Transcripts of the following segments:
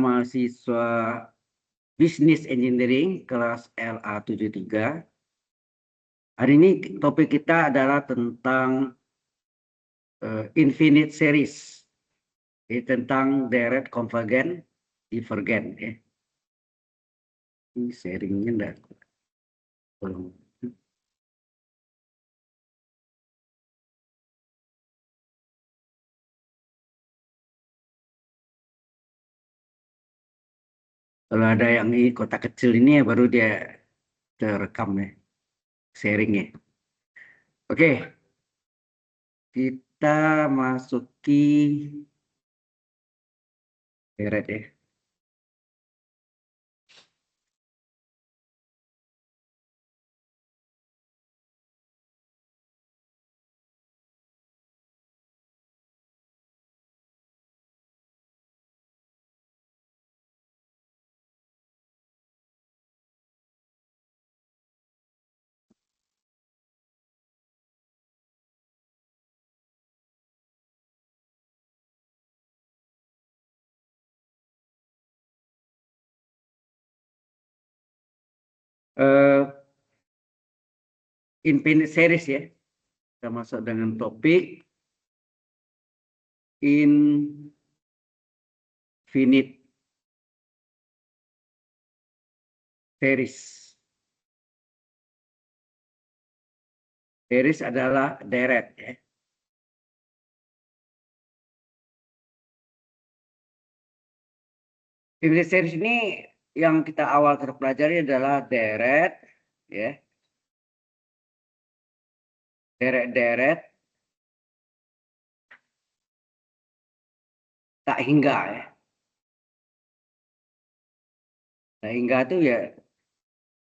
mahasiswa Business Engineering kelas LA73. Hari ini topik kita adalah tentang infinite series, tentang deret konvergen, divergen. Ya. Ini sharingnya enggak. Kalau ada yang ini kotak kecil ini ya baru dia terekam ya, sharingnya. Oke, kita masuki deret ya. Infinite series ya. Kita masuk dengan topik infinite series. Series adalah deret ya. Infinite series ini yang kita awal kita pelajari adalah deret ya. Deret-deret tak hingga ya. Tak hingga itu ya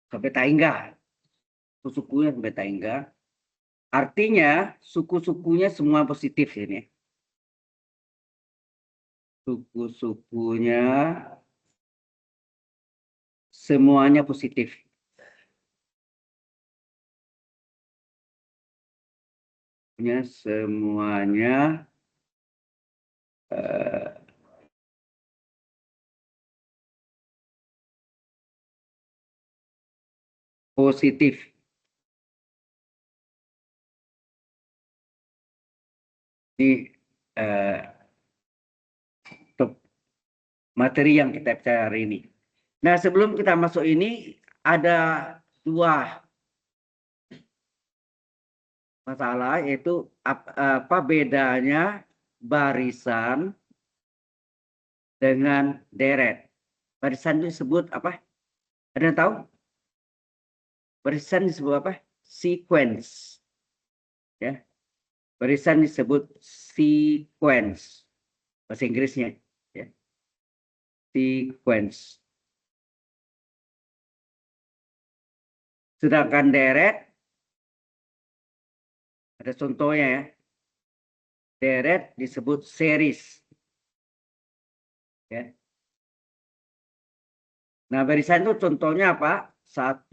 sampai tak hingga. Sukunya sampai tak hingga. Artinya suku-sukunya semua positif ini. Suku-sukunya semuanya positif. Semuanya positif. Ini materi yang kita bicara hari ini. Nah, sebelum kita masuk ini ada dua masalah, yaitu apa bedanya barisan dengan deret. Barisan itu disebut apa? Ada yang tahu? Barisan disebut apa? Sequence. Ya. Barisan disebut sequence. Bahasa Inggrisnya. Ya. Sequence. Sedangkan deret, ada contohnya ya. Deret disebut series. Ya. Nah, barisan itu contohnya apa? 1,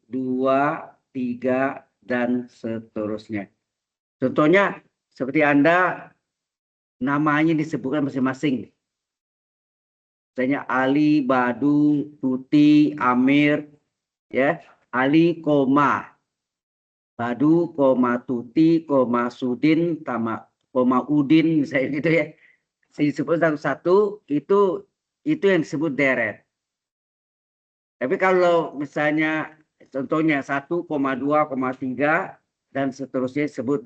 2, 3, dan seterusnya. Contohnya seperti Anda namanya disebutkan masing-masing. Misalnya Ali, Badu, Tuti, Amir, ya. Ali, Badu, Tuti, Sudin, Udin, misalnya gitu ya. Disebut satu-satu itu yang disebut deret. Tapi kalau misalnya contohnya 1, 2, 3 dan seterusnya disebut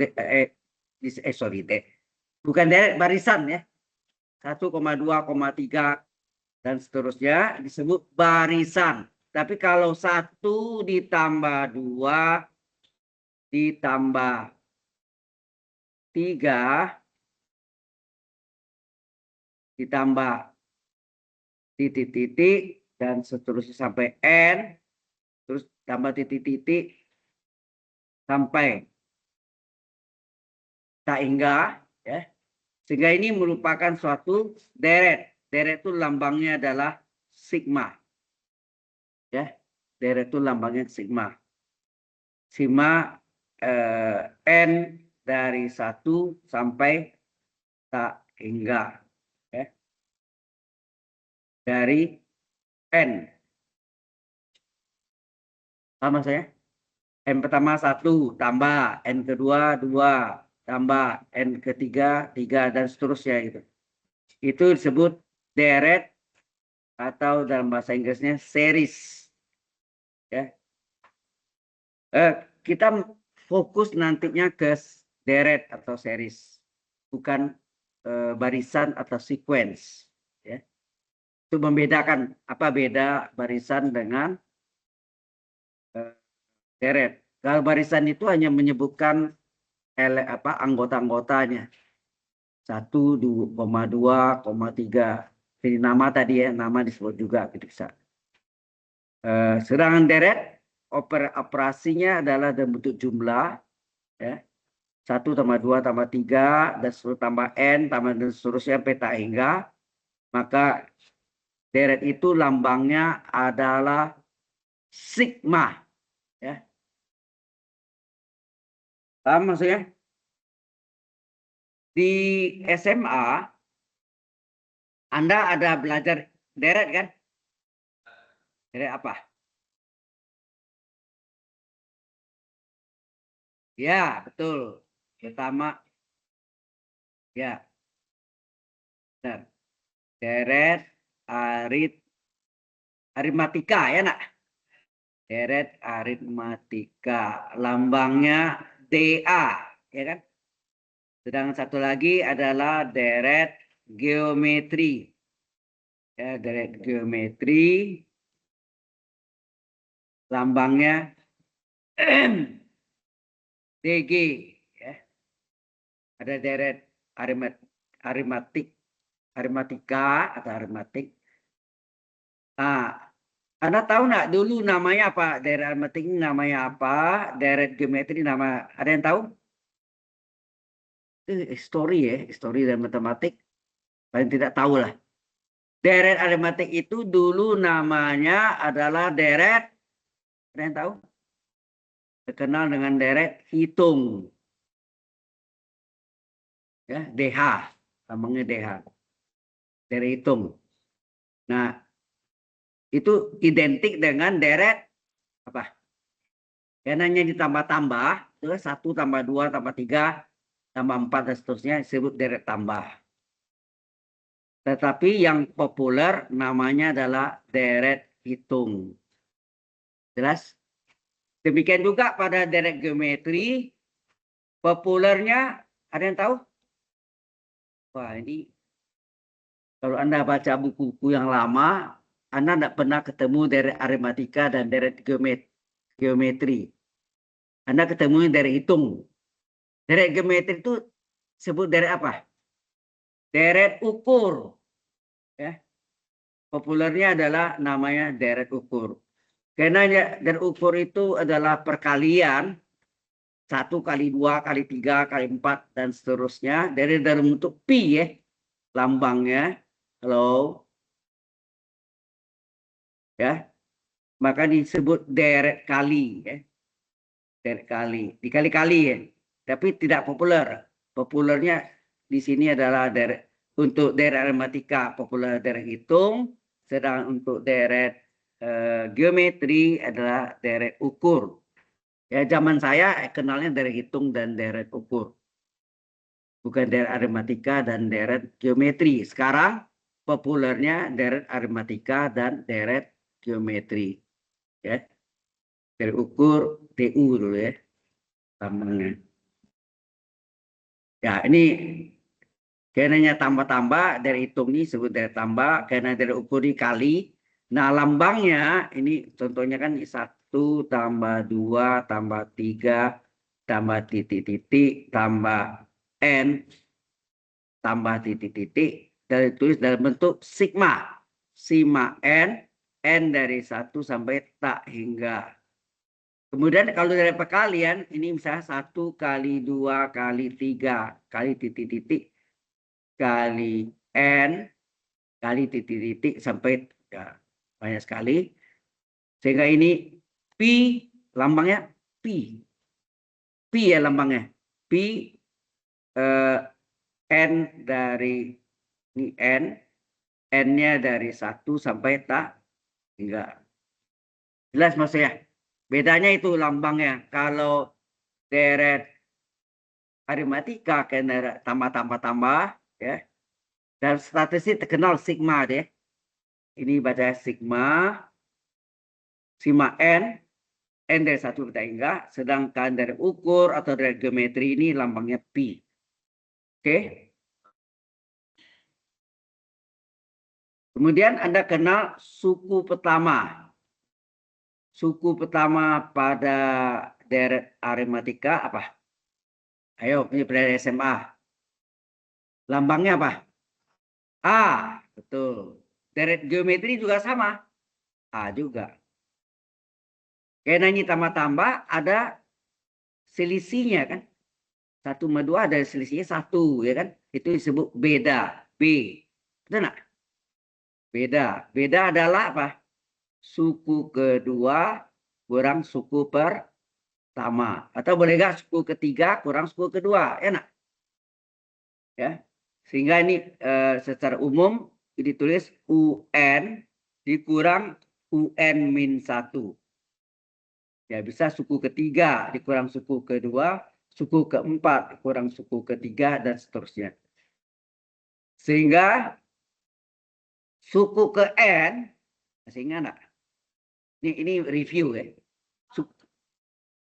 bukan deret, barisan ya. 1, 2, 3 dan seterusnya disebut barisan. Tapi kalau 1 ditambah 2 ditambah 3 ditambah titik-titik dan seterusnya sampai N, terus tambah titik-titik sampai tak hingga, ya. Sehingga ini merupakan suatu deret. Deret itu lambangnya adalah sigma. Ya, deret itu lambangnya sigma. Sigma N dari 1 sampai tak hingga. Ya. dari N. Sama saya? N pertama 1 tambah, N kedua 2 tambah, N ketiga 3 dan seterusnya gitu. Itu disebut deret atau dalam bahasa Inggrisnya series. Ya. Kita fokus nantinya ke deret atau series, bukan barisan atau sequence. Ya. Itu membedakan apa beda barisan dengan deret. Kalau barisan itu hanya menyebutkan anggota-anggotanya. 1, 2,3. Jadi nama tadi ya, nama disebut juga gitu bisa. Sedangkan deret operasinya adalah dalam bentuk jumlah, ya. 1 tambah 2 tambah 3 dan seluruh tambah N tambah dan seterusnya sampai tak hingga. Maka deret itu lambangnya adalah sigma. Ya. Paham maksudnya? Di SMA, Anda ada belajar deret kan? Deret apa? Ya, betul. Pertama, ya, benar. Deret aritmatika ya nak? Deret aritmatika. Lambangnya DA, ya kan? Sedangkan satu lagi adalah deret geometri. Ya, deret geometri. Lambangnya DG. Ya. Ada deret aritmatika atau aritmatik. Nah, Anda tahu nggak dulu namanya apa? Deret aritmatik namanya apa? Deret geometri nama ada yang tahu? Histori ya, histori dan matematik. Paling tidak tahu lah. Deret aritmatik itu dulu namanya adalah deret, ada yang tahu? Terkenal dengan deret hitung. Ya, DH. Namanya DH. Deret hitung. Nah, itu identik dengan deret apa? Karena ditambah-tambah, 1 tambah 2 tambah 3 tambah 4 dan seterusnya disebut deret tambah. Tetapi yang populer namanya adalah deret hitung. Jelas? Demikian juga pada deret geometri, populernya ada yang tahu? Wah, ini kalau Anda baca buku-buku yang lama, Anda tidak pernah ketemu deret aritmatika dan deret geometri. Anda ketemu deret hitung. Deret geometri itu sebut deret apa? Deret ukur. Ya. Populernya adalah namanya deret ukur. Karena deret ukur itu adalah perkalian 1 kali 2 kali 3 kali 4 dan seterusnya dari dalam bentuk pi ya lambangnya. Halo. Ya. Maka disebut deret kali ya. Deret kali. Dikali-kali ya. Tapi tidak populer. Populernya di sini adalah deret untuk deret aritmatika populer deret hitung, sedangkan untuk deret geometri adalah deret ukur. Ya zaman saya kenalnya deret hitung dan deret ukur. Bukan deret aritmatika dan deret geometri. Sekarang populernya deret aritmatika dan deret geometri. Ya. Deret ukur TU dulu ya. Lambangnya. Ya, ini karena tambah-tambah dari hitung ini disebut dari tambah, karena dari ukur dikali. Nah, lambangnya ini contohnya kan 1 tambah 2 tambah 3 tambah titik-titik tambah N tambah titik-titik dari tulis dalam bentuk sigma. Sigma N, N dari 1 sampai tak hingga. Kemudian kalau dari perkalian, ini misalnya 1 kali 2 kali 3 kali titik-titik kali N kali titik-titik sampai ya, banyak sekali. Sehingga ini pi lambangnya pi. Pi ya lambangnya. Pi N dari ini N N-nya dari 1 sampai tak hingga. Jelas maksudnya? Bedanya itu lambangnya. Kalau deret aritmatika kena tambah, ya. Dan statistik terkenal sigma deh. Ini baca sigma N, N dari 1 sampai hingga. Sedangkan dari ukur atau dari geometri ini lambangnya P. Oke. Kemudian Anda kenal suku pertama. Suku pertama pada deret aritmatika apa? Ayo, punya pelajaran SMA. Lambangnya apa? A, betul. Deret geometri juga sama. A juga. Karena ini tambah-tambah ada selisihnya kan. 1 sama 2 ada selisihnya 1 ya kan. Itu disebut beda. B. Betul nggak? Beda. Beda adalah apa? Suku kedua kurang suku pertama. Atau boleh nggak suku ketiga kurang suku kedua. Ya nggak? Ya. Sehingga ini secara umum ditulis UN dikurang UN min 1. Ya bisa suku ketiga dikurang suku kedua, suku keempat dikurang suku ketiga, dan seterusnya. Sehingga suku ke N, masih ingat nggak? Ini review ya.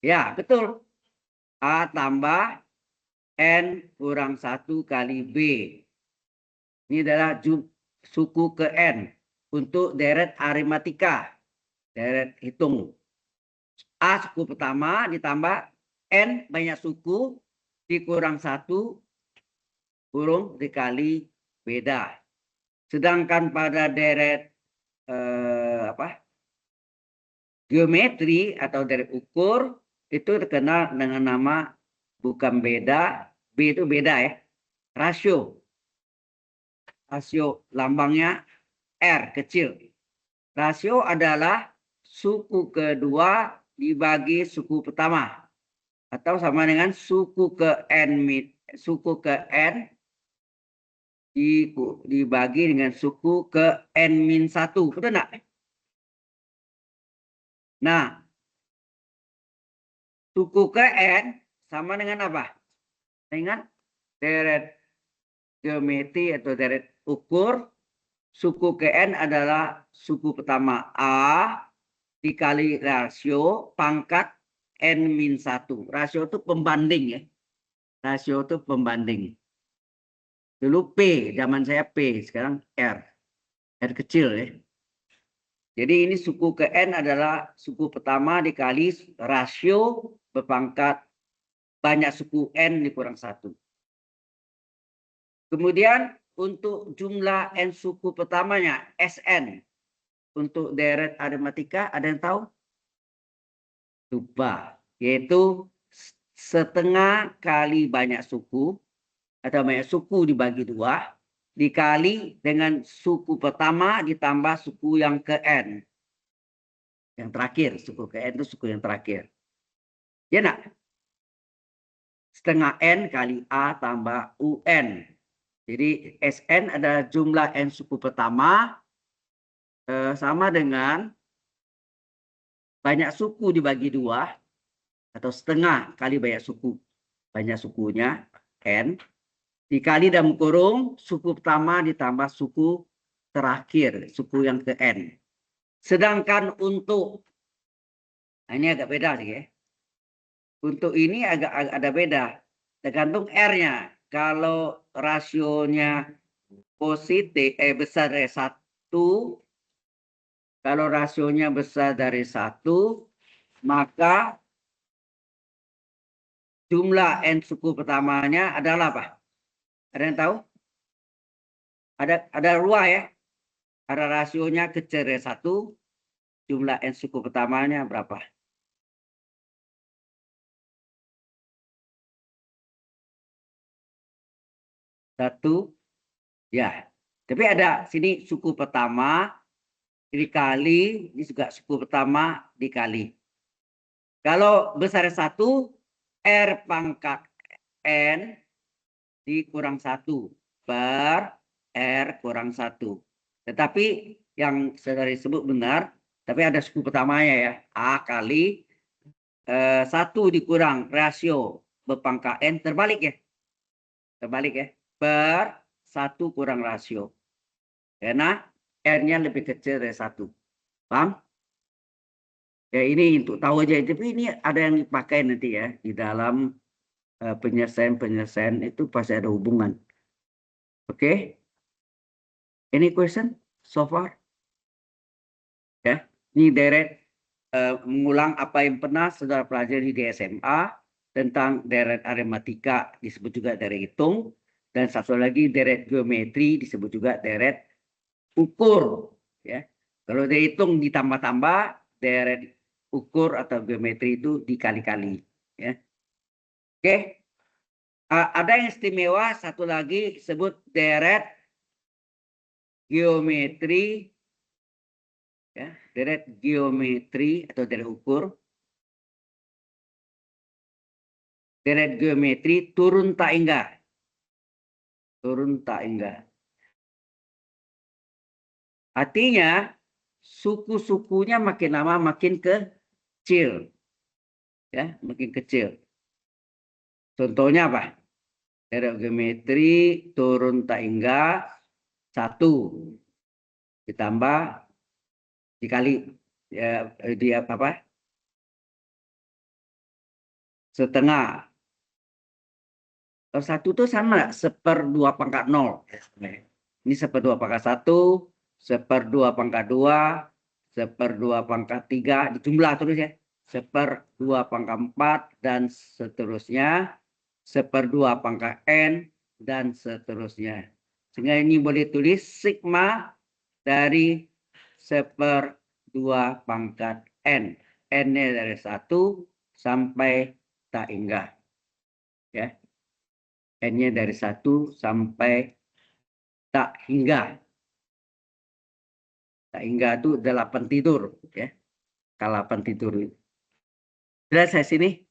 Ya betul. A tambah N kurang 1 kali B. Ini adalah suku ke N untuk deret aritmatika. Deret hitung. A suku pertama ditambah N banyak suku dikurang 1 kurung dikali beda. Sedangkan pada deret geometri atau deret ukur itu terkenal dengan nama bukan beda, B itu beda ya, rasio. Rasio lambangnya R kecil. Rasio adalah suku kedua dibagi suku pertama atau sama dengan suku ke N dibagi dengan suku ke N-1. Betul enggak? Nah, suku ke N sama dengan apa? Dengan deret geometri atau deret ukur. Suku ke N adalah suku pertama A dikali rasio pangkat N-1. Rasio itu pembanding ya. Rasio itu pembanding. Dulu P, zaman saya P, sekarang R. R kecil ya. Jadi ini suku ke N adalah suku pertama dikali rasio berpangkat banyak suku N dikurang 1. Kemudian untuk jumlah N suku pertamanya Sn. Untuk deret aritmatika ada yang tahu? Lupa. Yaitu setengah kali banyak suku atau banyak suku dibagi 2 dikali dengan suku pertama ditambah suku yang ke N. Yang terakhir, suku ke N itu suku yang terakhir. Ya nak? Setengah N kali A tambah UN. Jadi Sn adalah jumlah N suku pertama sama dengan banyak suku dibagi 2 atau setengah kali banyak suku. Banyak sukunya N dikali dalam kurung suku pertama ditambah suku terakhir, suku yang ke N. Sedangkan untuk ini agak beda sih ya. Untuk ini agak ada beda. Tergantung R-nya. Kalau rasionya positif besar dari 1, kalau rasionya besar dari 1, maka jumlah N suku pertamanya adalah apa? Ada yang tahu? Ada dua ya. Ada rasionya kecil dari 1, jumlah N suku pertamanya berapa? Satu, ya. Tapi ada sini suku pertama dikali, ini juga suku pertama dikali. Kalau besar 1, R pangkat N dikurang 1 per R kurang 1. Tetapi yang saudara sebut benar, tapi ada suku pertamanya ya. A kali 1 dikurang rasio berpangkat N, terbalik ya. Terbalik ya. Per 1 kurang rasio. Karena N-nya lebih kecil dari 1. Paham? Ya ini untuk tahu aja. Tapi ini ada yang dipakai nanti ya. Di dalam penyelesaian itu pasti ada hubungan. Oke? Any question so far? Ya, ini deret mengulang apa yang pernah saudara pelajari di SMA tentang deret aritmatika, disebut juga deret hitung, dan satu lagi deret geometri, disebut juga deret ukur. Ya, kalau deret hitung ditambah-tambah, deret ukur atau geometri itu dikali-kali. Ya, oke. Ada yang istimewa satu lagi sebut deret geometri. Ya, deret geometri atau deret ukur. Deret geometri turun tak hingga. Turun tak hingga. Artinya suku-sukunya makin lama makin kecil. Ya, makin kecil. Contohnya apa? Deret geometri turun tak hingga 1 ditambah dikali ya, dia apa? Setengah. Kalau 1 itu sama 1/2/0. Ini 1/2/1, 1/2/2, 1/2/3, dijumlah terus ya. 1/2/4 dan seterusnya. 1/2/n dan seterusnya. Sehingga ini boleh tulis sigma dari 1/2/n. N-nya dari 1 sampai tak hingga. Ya. N-nya dari 1 sampai tak hingga. Tak hingga itu 8 tidur. Ya. 8 tidur. Jelas saya sini.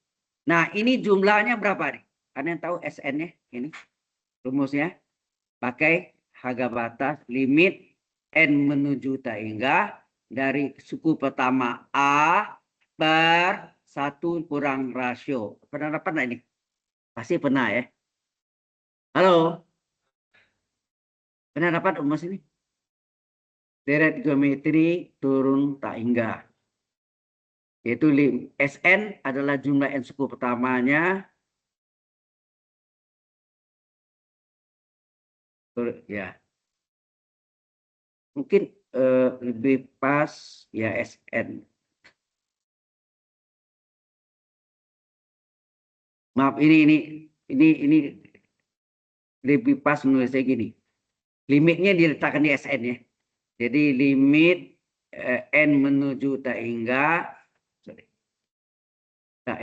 Nah ini jumlahnya berapa nih? Ada yang tahu SN-nya? Ini rumusnya. Pakai harga batas limit N menuju tak hingga dari suku pertama A per 1 kurang rasio. Pernah dapat nggak ini? Pasti pernah ya. Halo? Pernah dapat rumus ini? Deret geometri turun tak hingga. Yaitu Sn adalah jumlah N suku pertamanya. Ya. Mungkin lebih pas ya Sn. Maaf ini lebih pas menulisnya gini. Limitnya diletakkan di Sn ya. Jadi limit N menuju tak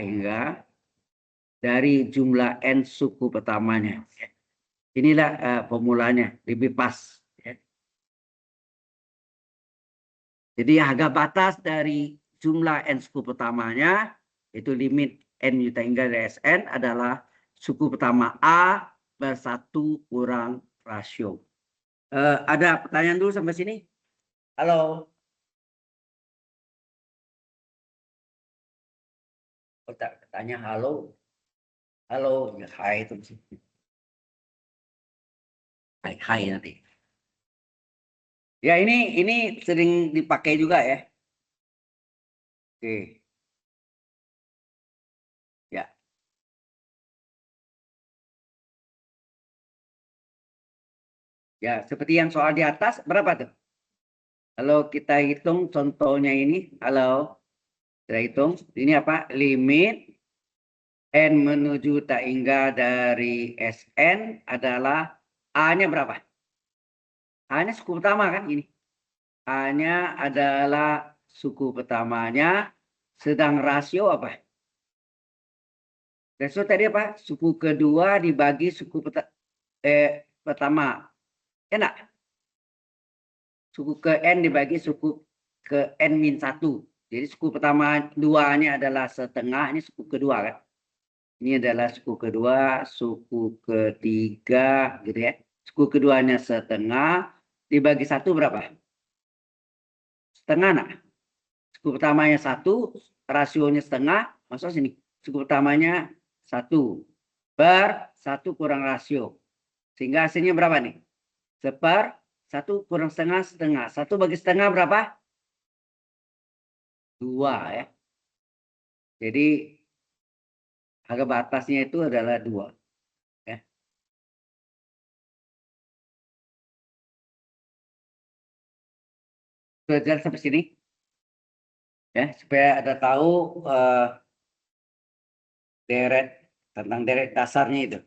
hingga dari jumlah N suku pertamanya. Inilah formulanya, lebih pas. Ya. Jadi harga batas dari jumlah N suku pertamanya, itu limit N tak hingga dari Sn adalah suku pertama A per 1 kurang rasio. Ada pertanyaan dulu sampai sini? Halo? Oh, tanya halo. Halo, hai itu. Hai nanti. Ya ini sering dipakai juga ya. Oke. Ya. Ya, seperti yang soal di atas berapa tuh? Kalau kita hitung contohnya ini, halo. Kita hitung ini apa? Limit N menuju tak hingga dari Sn adalah A-nya berapa? A-nya suku pertama kan ini. A-nya adalah suku pertamanya, sedang rasio apa? Rasio tadi apa? Suku kedua dibagi suku pertama. Ya enggak? Suku ke N dibagi suku ke N-1. Jadi suku pertama 2-nya adalah setengah, ini suku kedua kan. Ini adalah suku kedua, suku ketiga gitu ya. Suku keduanya setengah, dibagi 1 berapa? Setengah nak. Suku pertamanya 1, rasionya setengah, masuk sini. Suku pertamanya 1 per 1 kurang rasio. Sehingga hasilnya berapa nih? 1 kurang setengah, setengah. 1 bagi setengah berapa? 2 ya. Jadi harga batasnya itu adalah 2. Ya. Sudah sampai sini? Ya, supaya ada tahu deret tentang deret dasarnya itu.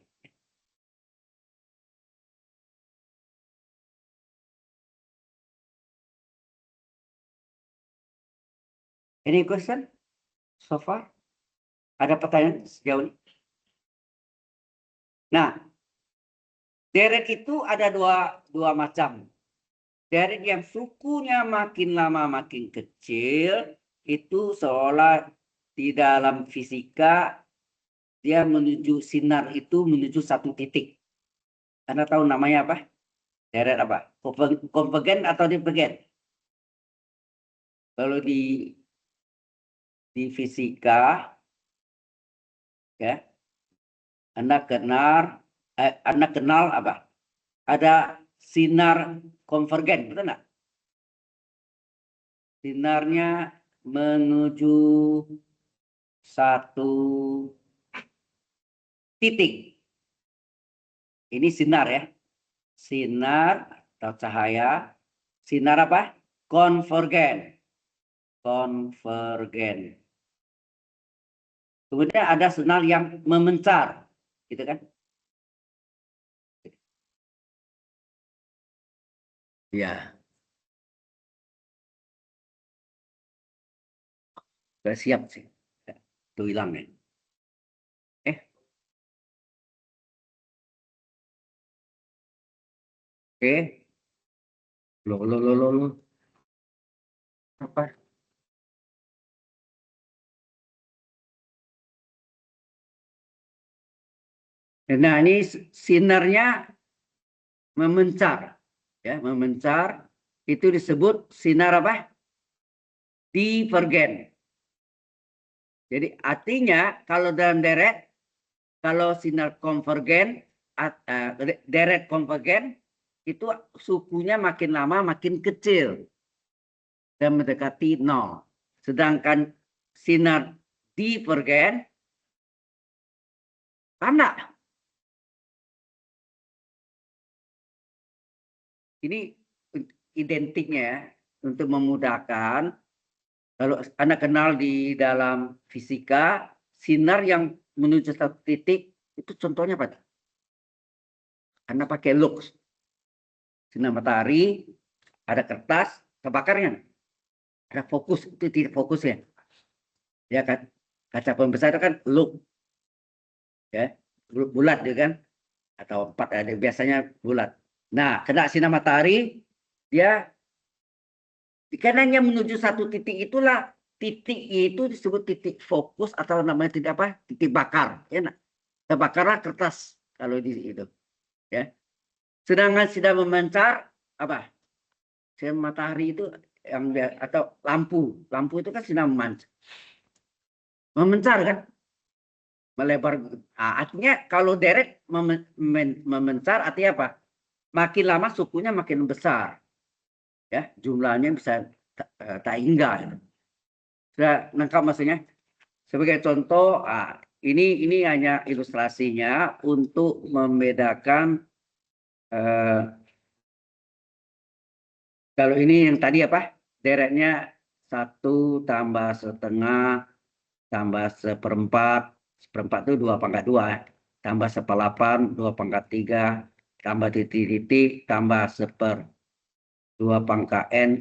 Any question so far? Ada pertanyaan sejauh ini? Nah, deret itu ada dua macam. Deret yang sukunya makin lama makin kecil, itu seolah di dalam fisika dia menuju sinar itu menuju satu titik. Anda tahu namanya apa? Deret apa? Konvergen atau divergen? Kalau di fisika ya, Anda kenal apa? Ada sinar konvergen, betul nggak? Sinarnya menuju satu titik. Ini sinar ya. Sinar atau cahaya. Sinar apa? Konvergen. Konvergen. Kemudian ada sinar yang memencar, gitu kan? Ya, sudah siap sih. Itu hilang ya. Oke. Loh. Apa? Nah, ini sinarnya memencar. Ya, memencar itu disebut sinar apa? Divergen. Jadi artinya kalau dalam deret, kalau sinar konvergen, deret konvergen itu sukunya makin lama makin kecil dan mendekati 0. Sedangkan sinar divergen tanda. Ini identiknya ya, untuk memudahkan. Kalau Anda kenal di dalam fisika, sinar yang menuju satu titik, itu contohnya apa? Anda pakai lux. Sinar matahari, ada kertas, terbakarnya. Ada fokus, itu titik fokusnya. Ya kan? Kaca pembesar itu kan lux. Ya, bulat juga kan? Atau 4, ada biasanya bulat. Nah, kena sinar matahari, dia kanannya menuju satu titik itulah, titik itu disebut titik fokus atau namanya titik apa? Titik bakar. Ya, nah. Terbakarlah kertas kalau di itu. Ya. Sedangkan sinar memancar apa? Sinar matahari itu yang atau lampu. Lampu itu kan sinar memancar. Memancar kan? Melebar. Nah, artinya kalau deret memancar artinya apa? Makin lama sukunya makin besar. Ya, jumlahnya bisa tak hingga. Sudah nangkap maksudnya? Sebagai contoh, ini hanya ilustrasinya untuk membedakan kalau ini yang tadi apa? Deretnya 1 tambah setengah tambah seperempat. Seperempat itu 2/2. Tambah 1/8, 2/3. Tambah titik-titik, tambah 1/2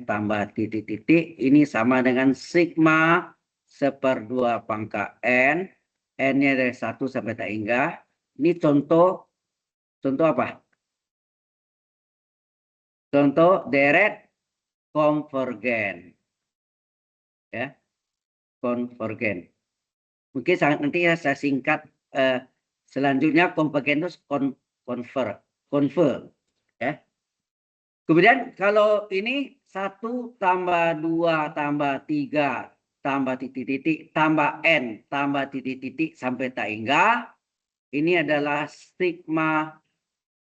tambah titik-titik. Ini sama dengan sigma 1/2 N-nya dari 1 sampai tak hingga. Ini contoh apa? Contoh deret konvergen. Ya, konvergen. Mungkin nanti ya saya singkat. Selanjutnya konvergen itu konver ya. Kemudian kalau ini 1 tambah 2 tambah 3 tambah titik-titik tambah N tambah titik-titik sampai tak hingga. Ini adalah sigma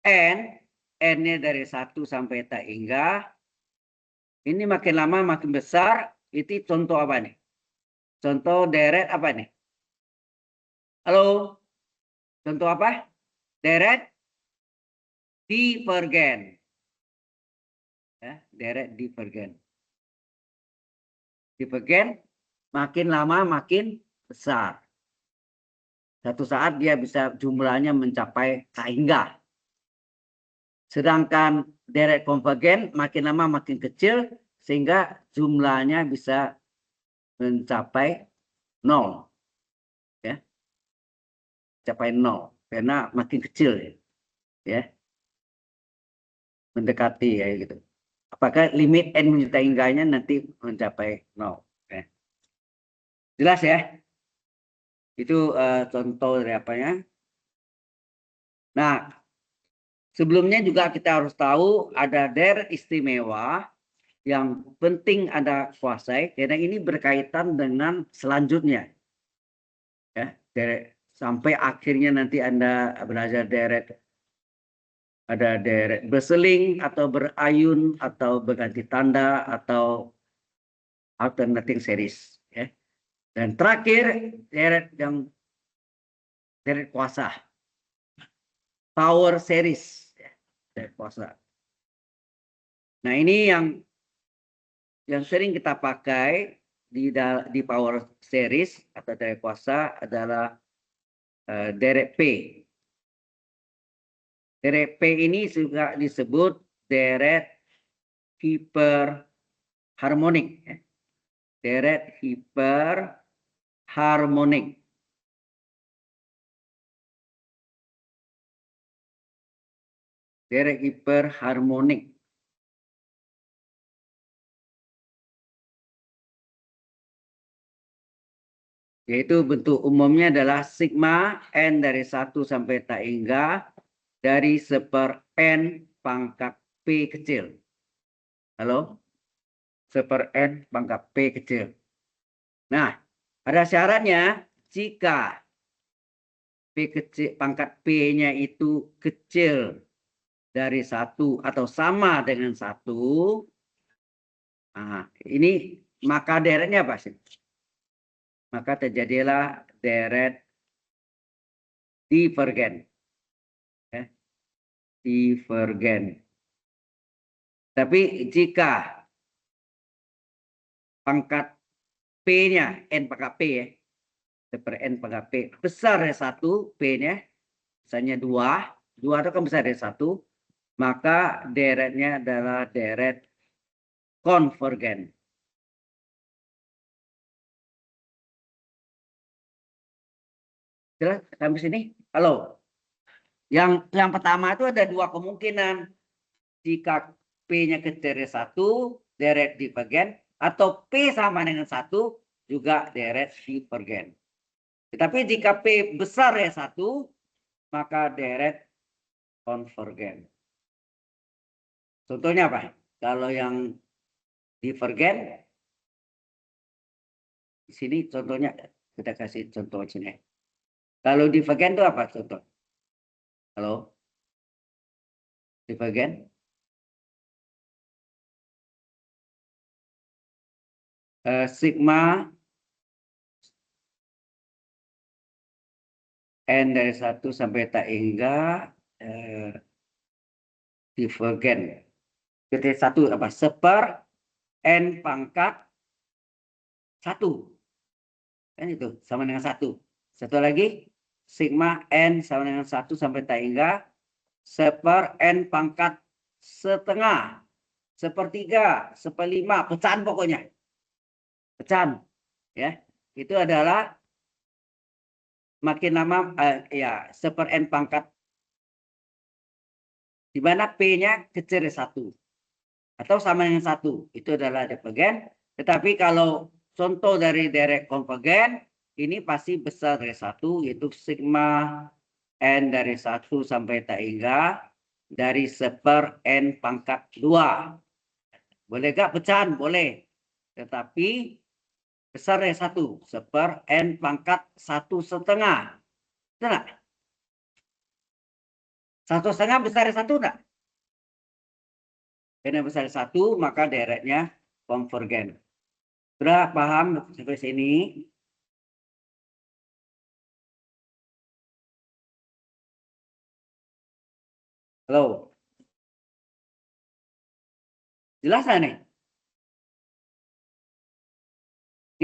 N. N-nya dari 1 sampai tak hingga. Ini makin lama makin besar. Itu contoh apa nih? Contoh deret apa nih? Halo? Contoh apa? Deret divergen. Ya, deret divergen. Divergen makin lama makin besar. Satu saat dia bisa jumlahnya mencapai tak hingga. Sedangkan deret konvergen makin lama makin kecil sehingga jumlahnya bisa mencapai 0. Ya. Capai 0 karena makin kecil ya. Mendekati ya gitu. Apakah limit n menjadi hingganya nanti mencapai 0. Ya. Jelas ya? Itu contoh dari apanya. Nah, sebelumnya juga kita harus tahu ada deret istimewa yang penting ada kuasai karena ini berkaitan dengan selanjutnya. Ya, deret sampai akhirnya nanti Anda belajar deret. Ada deret berseling atau berayun atau berganti tanda atau alternating series. Ya. Dan terakhir deret yang deret kuasa. Power series. Ya. Deret kuasa. Nah ini yang sering kita pakai di power series atau deret kuasa adalah deret P. Deret P ini juga disebut deret hiperharmonik. Ya. Deret hiperharmonik. Deret hiperharmonik. Yaitu bentuk umumnya adalah sigma N dari 1 sampai tak hingga dari 1/n pangkat P kecil. Halo? 1/n pangkat P kecil. Nah, ada syaratnya jika P kecil, pangkat P-nya itu kecil dari 1 atau sama dengan 1. Nah, ini maka deretnya apa sih? Maka terjadilah deret divergen. Ya. Divergen. Tapi jika pangkat P-nya, N pangkat P ya, 1/n pangkat P, besar dari 1, P-nya, misalnya 2 itu kan besar dari 1, maka deretnya adalah deret konvergen. Jelas sampai sini? Halo. Yang pertama itu ada 2 kemungkinan. Jika P-nya kecil dari 1, deret divergen, atau P sama dengan 1, juga deret divergen. Tetapi jika P besar dari 1, maka deret konvergen. Contohnya apa? Kalau yang divergen, di sini contohnya kita kasih contoh sini. Kalau divergen itu apa contoh? Halo? Divergen? Sigma N dari 1 sampai tak hingga divergen. Jadi 1 apa? 1/n pangkat 1. Kan itu sama dengan 1. Satu lagi sigma N sama dengan 1 sampai tak hingga 1/n pangkat setengah, 1/3, 1/5, pecahan pokoknya. Pecahan ya. Itu adalah makin lama ya 1/n pangkat di mana P-nya kecil dari 1 atau sama dengan 1. Itu adalah divergen. Tetapi kalau contoh dari deret konvergen ini pasti besar dari 1, yaitu sigma N dari 1 sampai tak hingga dari 1 N pangkat 2. Boleh gak pecahan? Boleh. Tetapi besar dari 1. 1 N pangkat 1,5. Betul nggak? 1,5 besar dari 1 enggak? Karena besar dari 1, maka deretnya konvergen. Sudah paham sampai sini? Halo? Jelas nggak nih?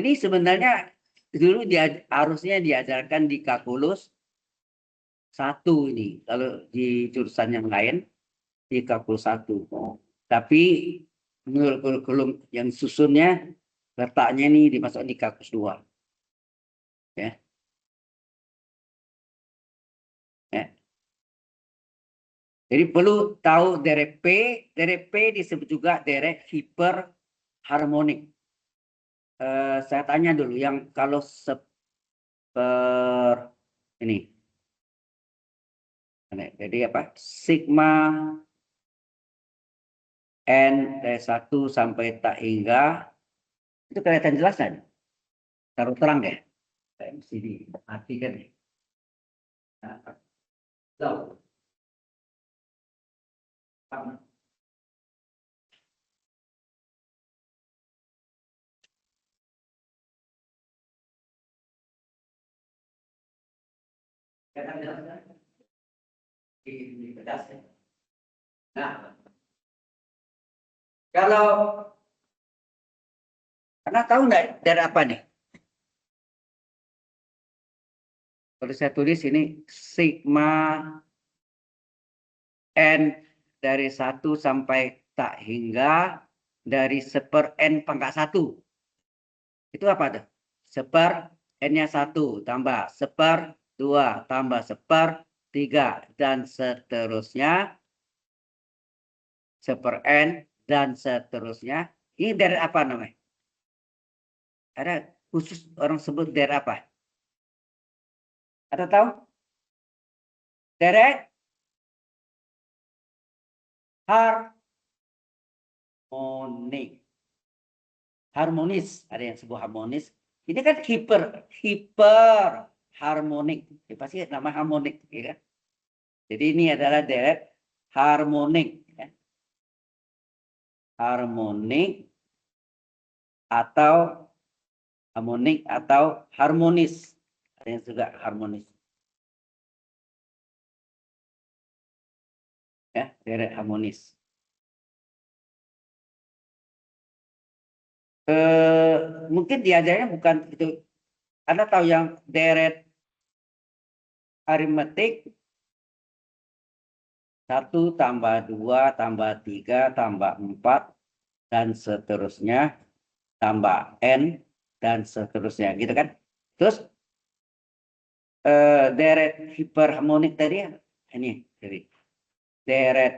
Ini sebenarnya dulu harusnya diajarkan di kalkulus 1 ini. Kalau di jurusan yang lain, di kalkulus 1. Tapi menurut kurikulum yang susunnya, letaknya ini dimasuk di kalkulus 2. Ya. Ya. Jadi perlu tahu deret P. Deret P disebut juga deret hiperharmonik. Saya tanya dulu, yang kalau ini. Jadi apa? Sigma N dari 1 sampai tak hingga. Itu kelihatan jelas kan? Taruh terang deh. Saya mesti diartikan nih. Nah, so. Nah, kalau Anda tahu nggak dari apa nih? Kalau saya tulis ini sigma N dari 1 sampai tak hingga dari 1 N pangkat 1. Itu apa tuh? 1 N-nya 1 tambah 1 2 tambah 1 3 dan seterusnya 1 N dan seterusnya. Ini dari apa namanya? Ada khusus orang sebut dari apa? Ada tahu? Deret harmonik. Harmonis, ada yang sebut harmonis. Ini kan hiper harmonik. Ya, pasti nama harmonik, ya kan? Jadi ini adalah deret harmonik, ya. Harmonik atau harmonis. Ada yang juga harmonis. Ya, deret harmonis. Mungkin diajarnya bukan itu. Anda tahu yang deret aritmetik 1 tambah 2 tambah 3 tambah 4 dan seterusnya tambah N dan seterusnya, gitu kan? Terus deret hiperharmonik tadi ini jadi deret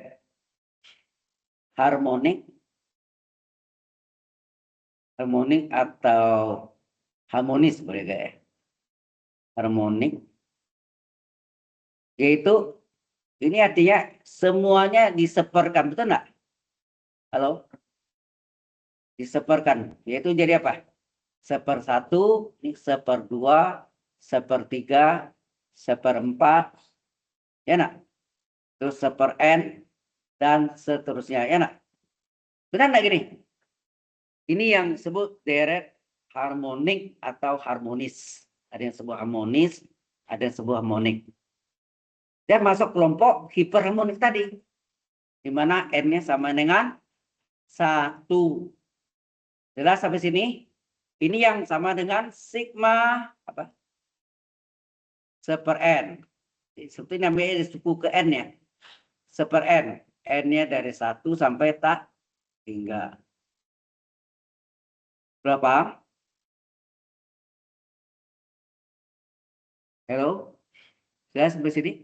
harmonik atau harmonis, boleh gak ya? Harmonik yaitu ini artinya semuanya diseperkan, betul nggak? Halo? Diseperkan, yaitu jadi apa? 1/1, 1/2, 1/3, 1/4, ya nak? Terus 1/n dan seterusnya, ya nak? Benar nggak gini? Ini yang disebut deret harmonik atau harmonis. Ada yang sebut harmonis, ada yang sebut harmonik. Dia masuk kelompok hiperharmonik tadi, di mana n-nya sama dengan 1. Jelas sampai sini? Ini yang sama dengan sigma apa? 1/n. Seperti namanya suku ke n ya. 1/n. N-nya dari 1 sampai tak hingga. Berapa? Halo? Jelas sampai sini?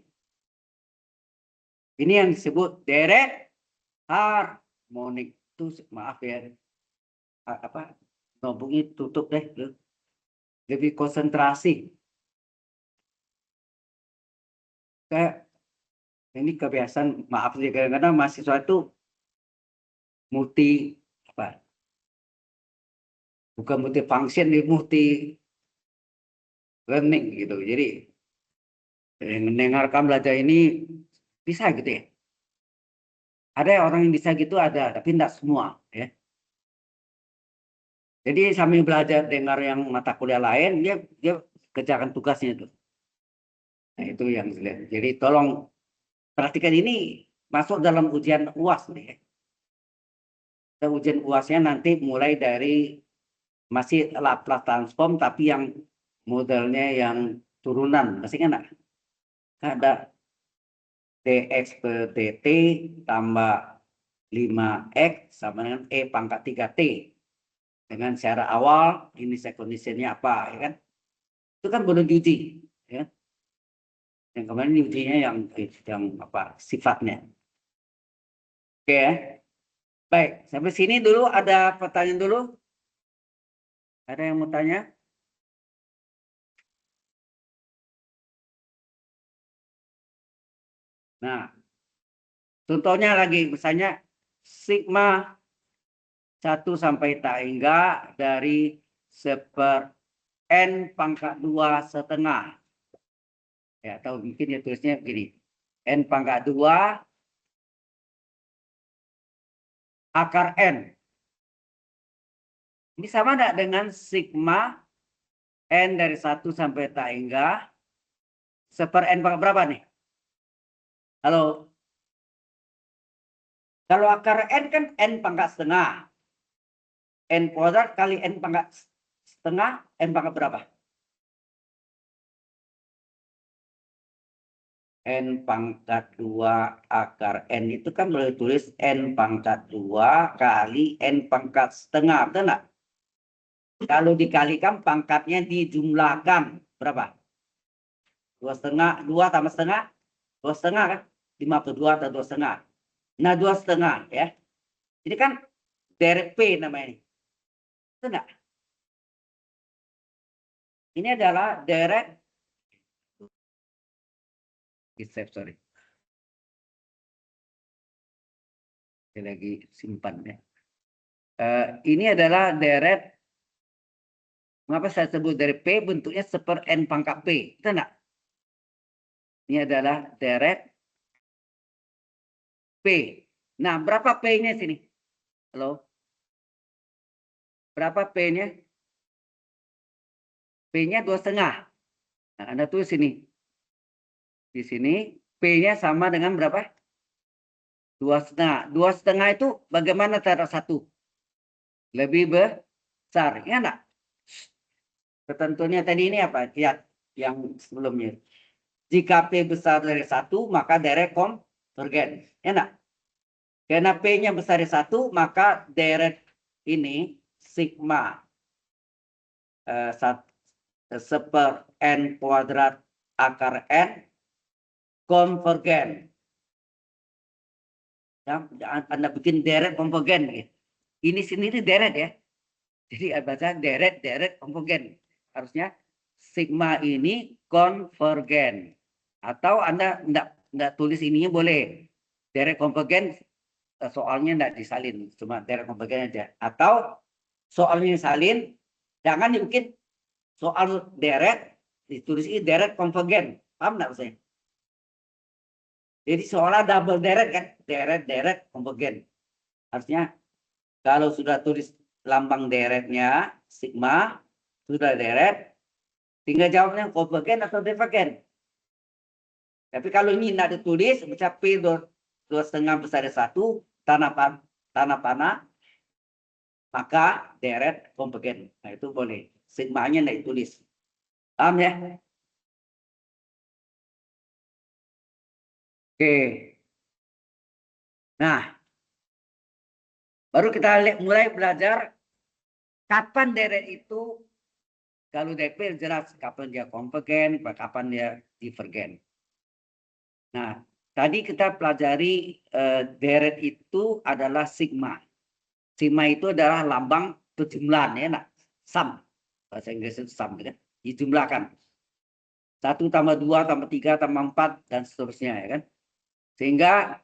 Ini yang disebut deret harmonik. Itu maaf ya. Apa? Notebooknya tutup deh. Lebih konsentrasi. Kayak Ini kebiasaan, maaf sih, kadang-kadang mahasiswa itu multi apa? Bukan multi function, multi learning gitu. Jadi mendengarkan belajar ini bisa gitu ya. Ada orang yang bisa gitu, ada, tapi tidak semua ya. Jadi sambil belajar dengar yang mata kuliah lain, dia kerjakan tugasnya itu. Nah, itu yang saya lihat. Jadi tolong perhatikan ini masuk dalam ujian UAS nih ya. Dan ujian UASnya nanti mulai dari masih Laplace transform tapi yang modelnya yang turunan. Masih kan ada dx per dt tambah 5x sama dengan e pangkat 3t. Dengan syarat awal, ini conditionnya apa, ya kan? Itu kan belum diuji, ya. Yang kemarin diujinya yang apa sifatnya. Oke ya. Baik, sampai sini dulu ada pertanyaan dulu. Ada yang mau tanya? Nah, contohnya lagi misalnya sigma 1 sampai tak hingga dari seper n pangkat 2 setengah. Ya, atau mungkin ya tulisnya begini. N pangkat 2 akar n. Ini sama enggak dengan sigma n dari 1 sampai tak hingga seper n pangkat berapa nih? Halo. Kalau akar n kan n pangkat setengah. N kuadrat kali n pangkat setengah, n pangkat berapa? N pangkat 2 akar n itu kan boleh tulis n pangkat 2 kali n pangkat setengah, betul nggak? Kalau dikalikan pangkatnya dijumlahkan berapa? 2,5, 2 tambah setengah, 2,5 kan? 52 atau 2,5. Nah, 2,5 ya. Ini kan deret P namanya ini. Betul nggak? Ini adalah deret, sorry. Saya lagi simpan ya. Ini adalah deret. Mengapa saya sebut dari P bentuknya seper N pangkat P? Betul nggak? Ini adalah deret P. Nah, berapa P-nya sini? Halo? Berapa P-nya? P-nya 2,5. Nah, Anda tulis sini. Di sini P-nya sama dengan berapa? 2,5. 2,5 itu bagaimana cara satu? Lebih besar. Ya enggak? Ketentuannya tadi ini apa? Lihat yang sebelumnya. Jika P besar dari 1, maka deret konvergen. Ya enggak? Karena P-nya besar dari 1, maka deret ini sigma seper n kuadrat akar n konvergen. Ya, Anda bikin deret konvergen. Gitu. Ini sendiri deret ya. Jadi baca deret konvergen. Harusnya sigma ini konvergen. Atau Anda enggak tulis ininya boleh. Deret konvergen soalnya enggak disalin. Cuma deret konvergen aja. Atau soalnya disalin. Jangan dibikin soal deret. Ditulis ini deret konvergen. Paham enggak maksudnya? Jadi seolah double deret kan. Deret konvergen. Harusnya kalau sudah tulis lambang deretnya sigma sudah deret, tinggal jawabnya konvergen atau divergen. Tapi kalau ini tidak ditulis, baca P 2,5 besar dari 1 tanah panah, maka deret konvergen. Nah itu boleh. Sigmanya tidak ditulis. Paham ya? Oke. Nah, baru kita mulai belajar kapan deret itu. Kalau DP jelas kapan dia konvergen, kapan dia divergen. Nah, tadi kita pelajari deret itu adalah sigma. Sigma itu adalah lambang perjumlahan ya, nak. Sum. Bahasa Inggris itu sum, ya. Dijumlahkan. 1 tambah 2 tambah 3 tambah 4 dan seterusnya ya kan. Sehingga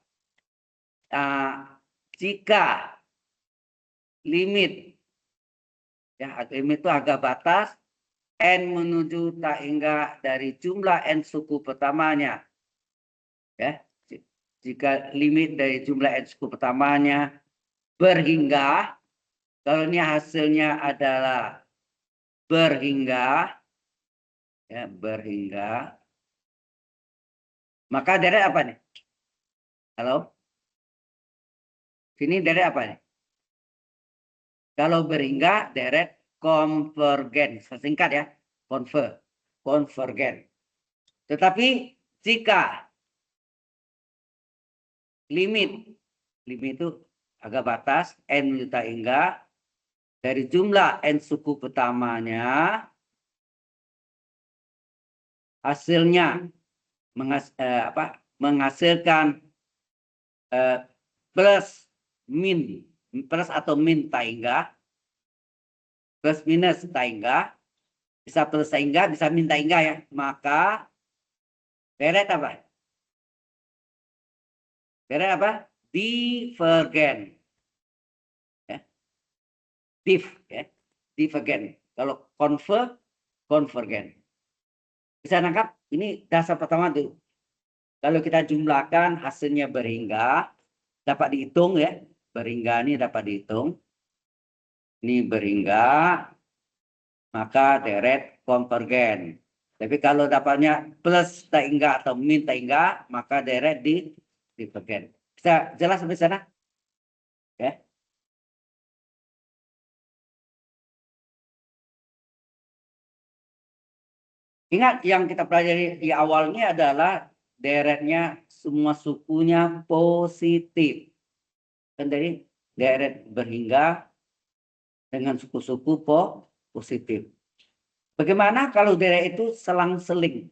jika limit itu harga batas N menuju tak hingga dari jumlah N suku pertamanya. Ya, jika limit dari jumlah N suku pertamanya berhingga, kalau ini hasilnya adalah berhingga, ya, berhingga, maka deret apa nih? Halo? Sini deret apa nih? Kalau berhingga, deret konvergen. Singkat ya, konvergen. Tetapi jika limit itu agak batas, N menuju tak hingga, dari jumlah N suku pertamanya, hasilnya menghasilkan plus atau min tak hingga, plus minus tak hingga, bisa plus tak hingga, bisa min tak hingga ya, maka deret apa? Deret apa? Divergen. Ya. Ya. Divergen. Kalau konvergen. Bisa nangkap? Ini dasar pertama tuh. Kalau kita jumlahkan hasilnya berhingga, dapat dihitung ya. Berhingga ini dapat dihitung. Ini berhingga, maka deret konvergen. Tapi kalau dapatnya plus tak hingga atau min tak hingga, maka deret divergen. Bisa jelas sampai sana? Ya. Ingat yang kita pelajari di awalnya adalah deretnya semua sukunya positif. Kan dari deret berhingga dengan suku-suku positif. Bagaimana kalau deret itu selang-seling?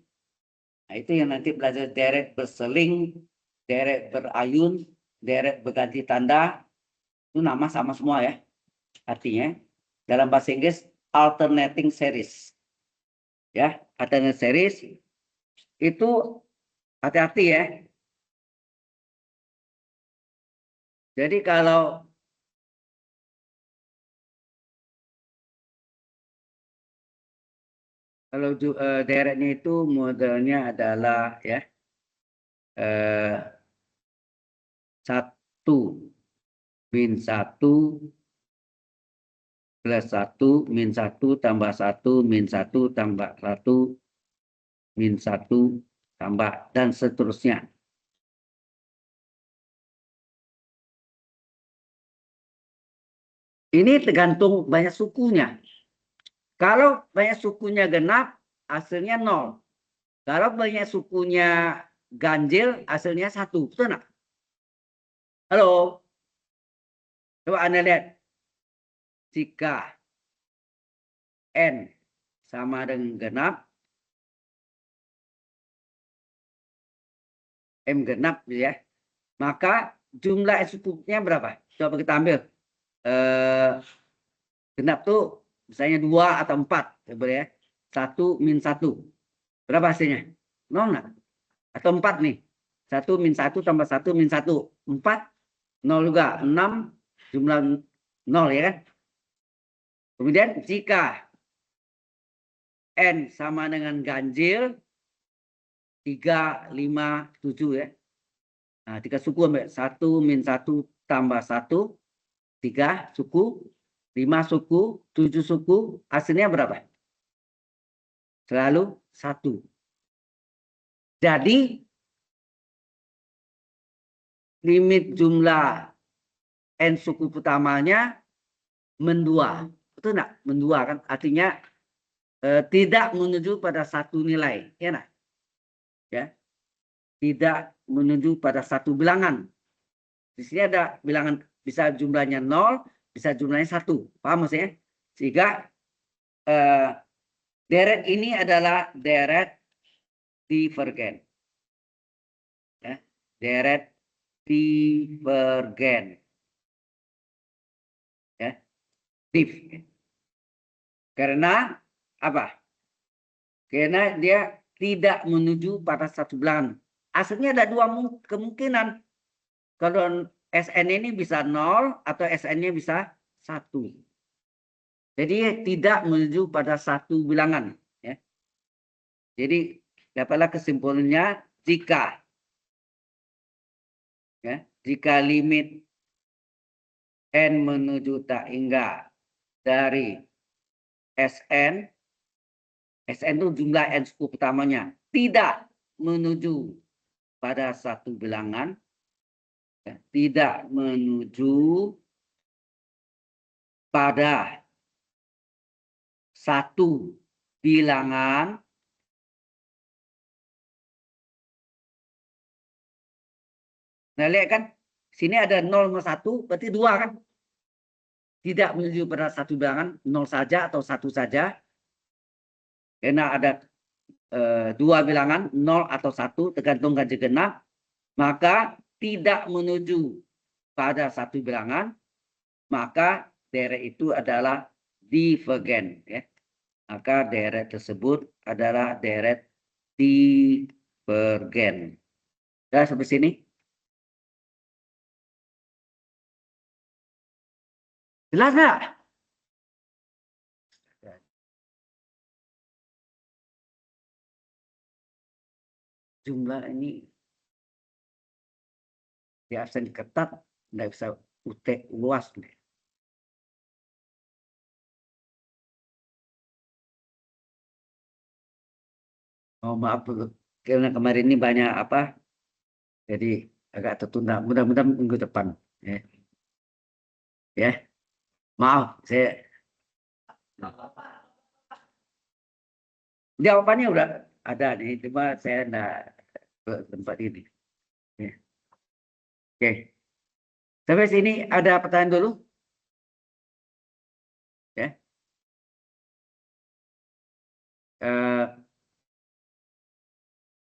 Nah, itu yang nanti belajar deret berseling, deret berayun, deret berganti tanda. Itu nama sama semua ya. Artinya dalam bahasa Inggris alternating series. Ya, alternating series itu hati-hati ya. Jadi kalau deretnya itu modelnya adalah ya 1 min 1 plus 1 min 1 tambah 1 min 1 tambah 1 min 1 tambah dan seterusnya. Ini tergantung banyak sukunya. Kalau banyak sukunya genap, hasilnya 0. Kalau banyak sukunya ganjil, hasilnya 1. Betul nggak? Halo? Coba Anda lihat. Jika N sama dengan genap, M genap ya, maka jumlah S cukupnya berapa? Coba kita ambil. Genap tuh misalnya 2 atau 4. Ya. 1 min 1. Berapa hasilnya? 0 nggak? Atau 4 nih. 1 min 1 tambah 1 min 1. 4. 0 juga. 6 jumlah 0 ya kan? Kemudian jika N sama dengan ganjil 3, 5, 7 ya. Nah, 3 suku ambil 1 min 1 tambah 1, 3 suku, 5 suku, 7 suku, hasilnya berapa? Selalu 1. Jadi limit jumlah N suku pertamanya mendua. Betul enggak? Mendua kan artinya tidak menuju pada satu nilai, ya nah? Ya. Tidak menuju pada satu bilangan. Di sini ada bilangan bisa jumlahnya 0, bisa jumlahnya 1. Paham maksudnya? Sehingga deret ini adalah deret divergen. Ya. Deret divergen. Ya. Div. Karena apa? Karena dia tidak menuju pada satu bilangan. Aslinya ada dua kemungkinan. Kalau SN ini bisa 0 atau SN-nya bisa 1. Jadi tidak menuju pada satu bilangan. Ya. Jadi dapatlah kesimpulannya jika limit n menuju tak hingga dari SN itu jumlah n suku pertamanya tidak menuju pada satu bilangan, tidak menuju pada satu bilangan, nah lihat kan sini ada 0 sama 1 berarti 2 kan, tidak menuju pada satu bilangan 0 saja atau 1 saja karena ada dua bilangan 0 atau 1 tergantung ganjil genap, maka tidak menuju pada satu bilangan, maka deret itu adalah divergen. Ya. Maka deret tersebut adalah deret divergen. Sudah sampai sini? Jelas nggak? Jumlah ini di absen ketat nggak bisa UT luas nih. Oh maaf karena kemarin ini banyak apa, jadi agak tertunda. Mudah-mudahan minggu depan. Ya, maaf saya. Jawabannya udah ada nih, cuma saya enggak ke tempat ini. Ya. Oke, sampai sini ada pertanyaan dulu? Ya.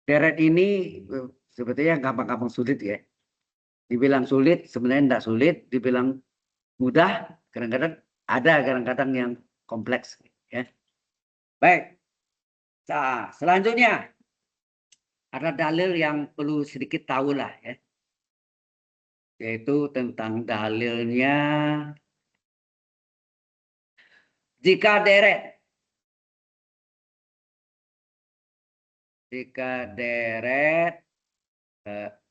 Deret ini sebetulnya gampang-gampang sulit ya. Dibilang sulit, sebenarnya enggak sulit. Dibilang mudah, kadang-kadang ada kadang-kadang yang kompleks. Ya. Baik, nah, selanjutnya ada dalil yang perlu sedikit tahu lah ya. Yaitu tentang dalilnya jika deret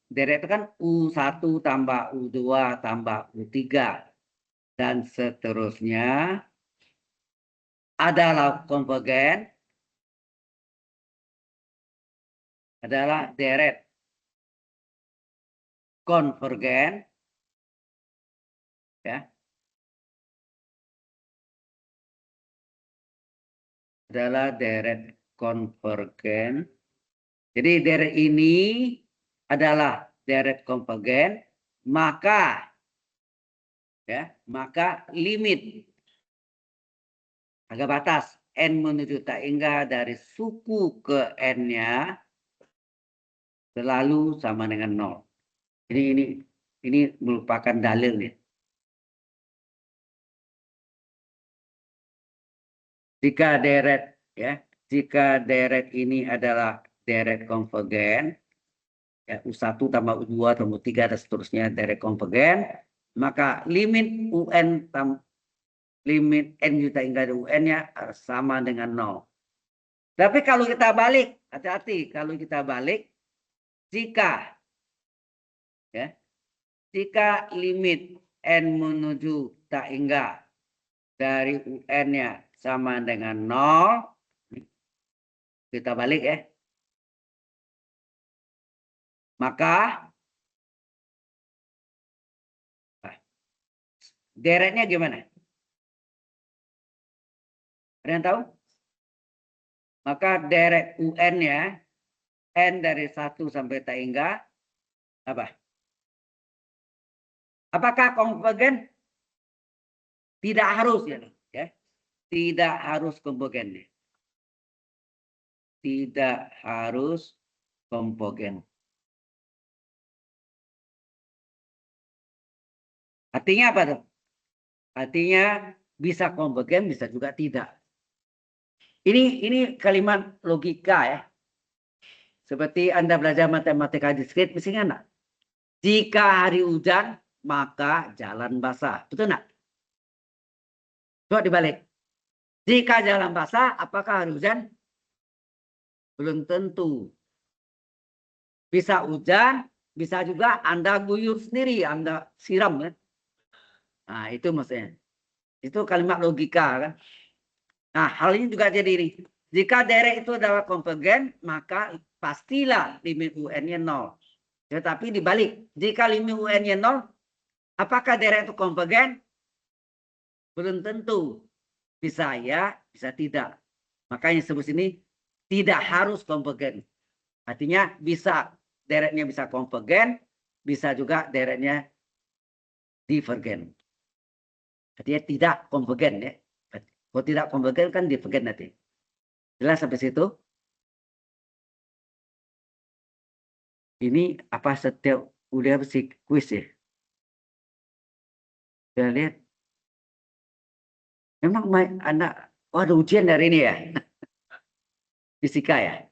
deret itu kan U1 tambah U2 tambah U3 dan seterusnya adalah konvergen, adalah deret konvergen, ya, adalah deret konvergen. Jadi deret ini adalah deret konvergen, maka limit harga batas n menuju tak hingga dari suku ke n-nya selalu sama dengan 0. Ini merupakan dalil nih. Jika deret ini adalah deret konvergen, ya, U1 tambah U2 tambah U3 dan seterusnya deret konvergen, maka limit limit n juta hingga UN-nya sama dengan 0. Tapi kalau kita balik, hati-hati kalau kita balik, jika limit n menuju tak hingga dari UN-nya sama dengan 0, kita balik ya, maka deretnya gimana? Ada yang tahu? Maka deret UN-nya n dari 1 sampai tak hingga apa? Apakah konvergen? Tidak harus ya. Tidak harus konvergen. Tidak harus konvergen. Artinya apa tuh? Artinya bisa konvergen, bisa juga tidak. Ini kalimat logika ya. Seperti Anda belajar matematika diskrit, mesti nggak? Jika hari hujan, maka jalan basah. Betul nggak? Coba dibalik. Jika jalan basah, apakah hari hujan? Belum tentu. Bisa hujan, bisa juga Anda guyur sendiri, Anda siram kan. Nah, itu maksudnya. Itu kalimat logika kan. Nah, hal ini juga jadi ini. Jika derek itu adalah konvergen, maka pastilah limit UN-nya 0. Tetapi dibalik, jika limit UN-nya 0, apakah derek itu konvergen? Belum tentu. Bisa ya, bisa tidak. Makanya sebut sini tidak harus konvergen. Artinya bisa dereknya bisa konvergen, bisa juga dereknya divergen. Artinya tidak konvergen ya. Kalau tidak konvergen kan divergen nanti. Jelas sampai situ? Ini apa setiap udah sih kuis ya? Saya lihat. Memang anak, oh ada ujian dari ini ya? Fisika ya?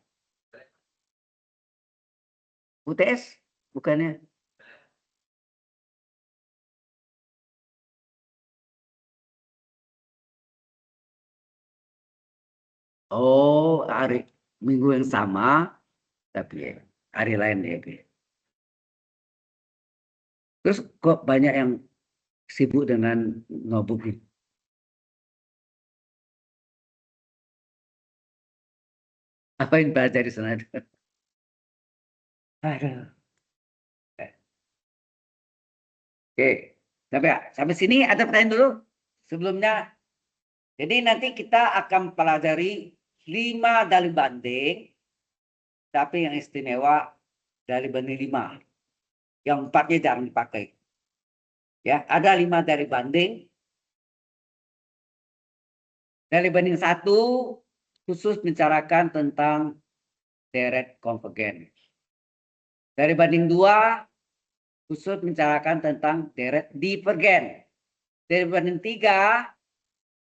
UTS? Bukannya? Oh, hari minggu yang sama, tapi ya, hari lain ya. Terus kok banyak yang sibuk dengan notebook ini? Apa yang belajar di sana? Aduh. Oke, sampai sini ada pertanyaan dulu sebelumnya. Jadi nanti kita akan pelajari 5 dalil banding, tapi yang istimewa dalil banding 5. Yang 4-nya jangan dipakai. Ya, ada 5 dalil banding. Dalil banding 1 khusus bicarakan tentang deret konvergen. Dalil banding 2 khusus bicarakan tentang deret divergen. Dalil banding 3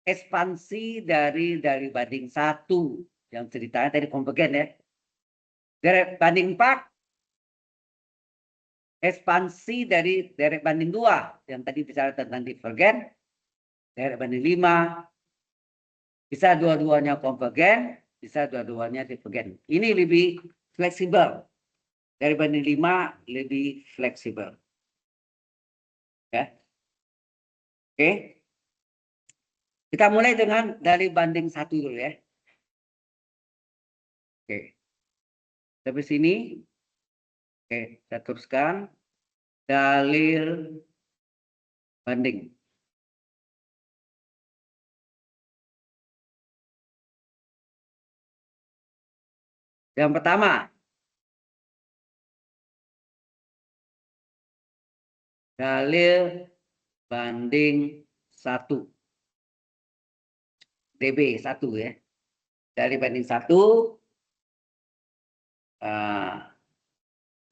ekspansi dari banding 1 yang ceritanya tadi konvergen ya. Deret banding 4 ekspansi dari deret banding 2 yang tadi bicara tentang divergen. Deret banding 5 bisa dua-duanya konvergen, bisa dua-duanya divergen. Ini lebih fleksibel. Dari banding 5 lebih fleksibel. Ya. Oke. Kita mulai dengan dari banding 1 dulu ya. Oke. Sampai sini. Oke, saya teruskan. Dalil banding. Yang pertama. Dalil banding 1. DB 1 ya. Dalil banding 1.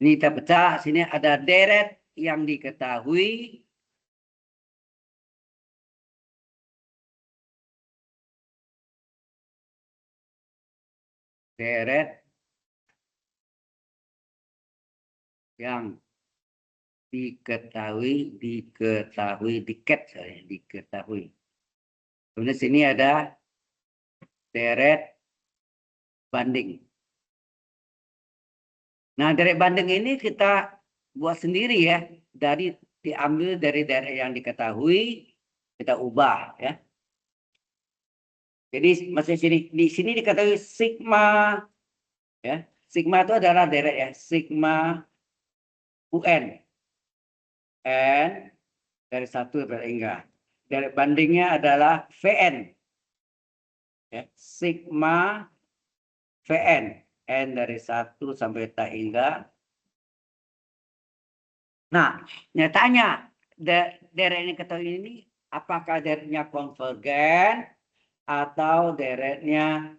Ini kita pecah. Sini ada deret yang diketahui. Deret yang diketahui, diketahui. Kemudian sini ada deret banding. Nah, deret banding ini kita buat sendiri ya, diambil dari deret yang diketahui, kita ubah ya. Jadi masih di sini diketahui sigma ya. Sigma itu adalah deret ya, sigma UN. N dari 1 sampai hingga. Deret bandingnya adalah Vn. Ya, sigma Vn. N dari 1 sampai tak hingga. Nah, nyatanya deret yang ketahui ini apakah deretnya konvergen atau deretnya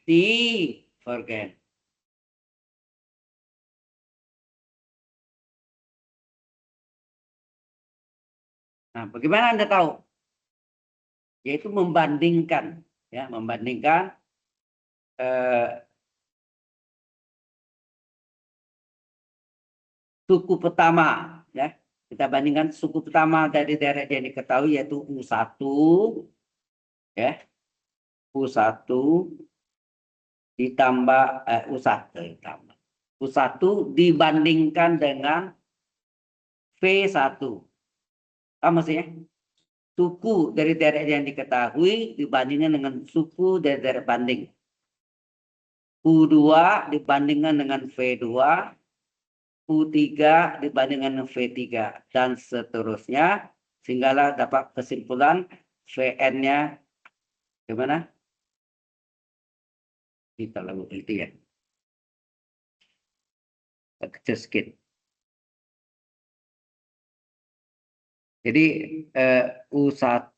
divergen? Nah, bagaimana Anda tahu? Yaitu membandingkan, ya, membandingkan suku pertama, ya. Kita bandingkan suku pertama dari deret yang diketahui yaitu U1, ya. U1 ditambah U1 ditambah. U1 dibandingkan dengan V1. Apa maksudnya? Suku dari deret yang diketahui dibandingkan dengan suku dari deret banding. U2 dibandingkan dengan V2, U3 dibandingkan dengan V3, dan seterusnya, sehinggalah dapat kesimpulan Vn-nya gimana? Kita lalu itu ya. Kecil sedikit. Jadi U1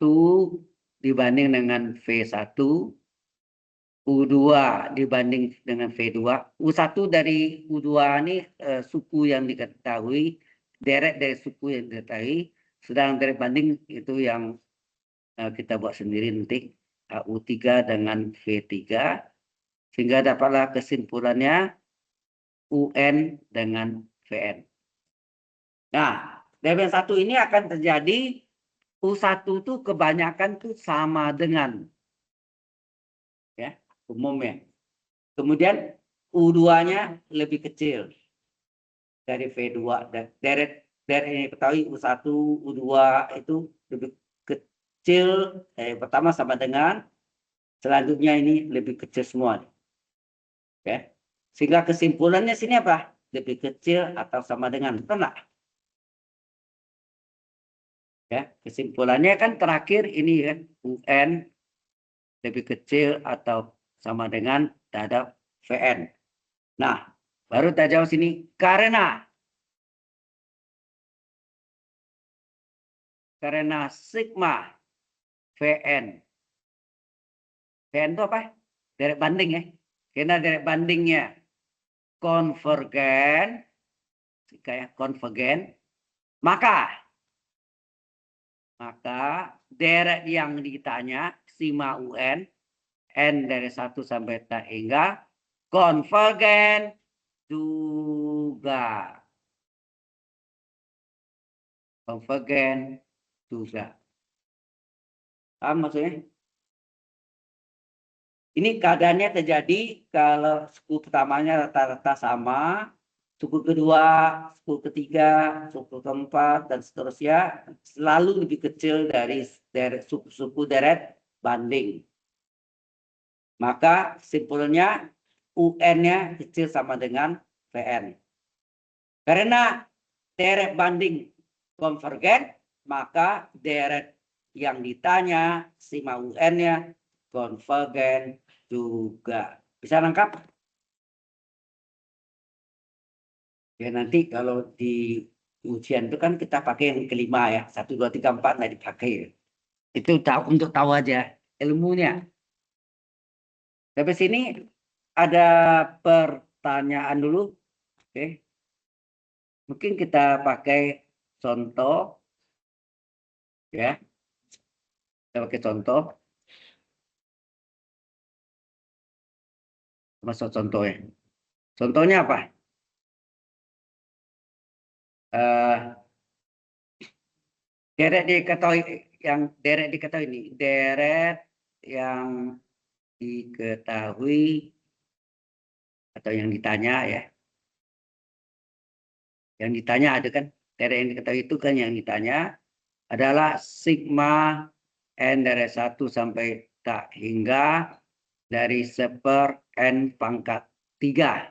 dibanding dengan V1, U2 dibanding dengan V2. U1 dari U2 ini suku yang diketahui, deret dari suku yang diketahui, sedang deret banding itu yang kita buat sendiri nanti, U3 dengan V3, sehingga dapatlah kesimpulannya UN dengan VN. Nah, dari yang satu ini akan terjadi U1 itu kebanyakan tuh sama dengan, ya, umumnya. Kemudian U2-nya lebih kecil dari V2. Deret yang diketahui U1, U2 itu lebih kecil. Pertama sama dengan, selanjutnya ini lebih kecil semua. Ya. Sehingga kesimpulannya sini apa? Lebih kecil atau sama dengan. Betul nggak? Ya, kesimpulannya kan terakhir ini kan, UN lebih kecil atau sama dengan terhadap VN. Nah, baru kita jawab sini karena sigma VN. VN itu apa? Derek banding ya. Karena derek bandingnya konvergen, kayak konvergen, maka deret yang ditanya sigma UN N dari 1 sampai tak hingga konvergen juga. Konvergen juga. Paham maksudnya? Ini keadaannya terjadi kalau suku pertamanya rata-rata sama, suku kedua, suku ketiga, suku keempat, dan seterusnya selalu lebih kecil dari suku deret banding. Maka simpulnya UN-nya kecil sama dengan VN. Karena deret banding konvergen, maka deret yang ditanya sigma UN-nya konvergen juga. Bisa lengkap? Ya nanti kalau di ujian itu kan kita pakai yang kelima ya. 1, 2, 3, 4 nggak dipakai. Itu untuk tahu aja ilmunya. Sampai sini ada pertanyaan dulu. Oke. Mungkin kita pakai contoh. Ya. Kita pakai contoh. Masuk contohnya. Contohnya apa? Deret diketahui ini, deret yang diketahui atau yang ditanya ya. Yang ditanya ada kan, deret yang diketahui itu kan yang ditanya adalah sigma n dari 1 sampai tak hingga dari 1 n pangkat 3.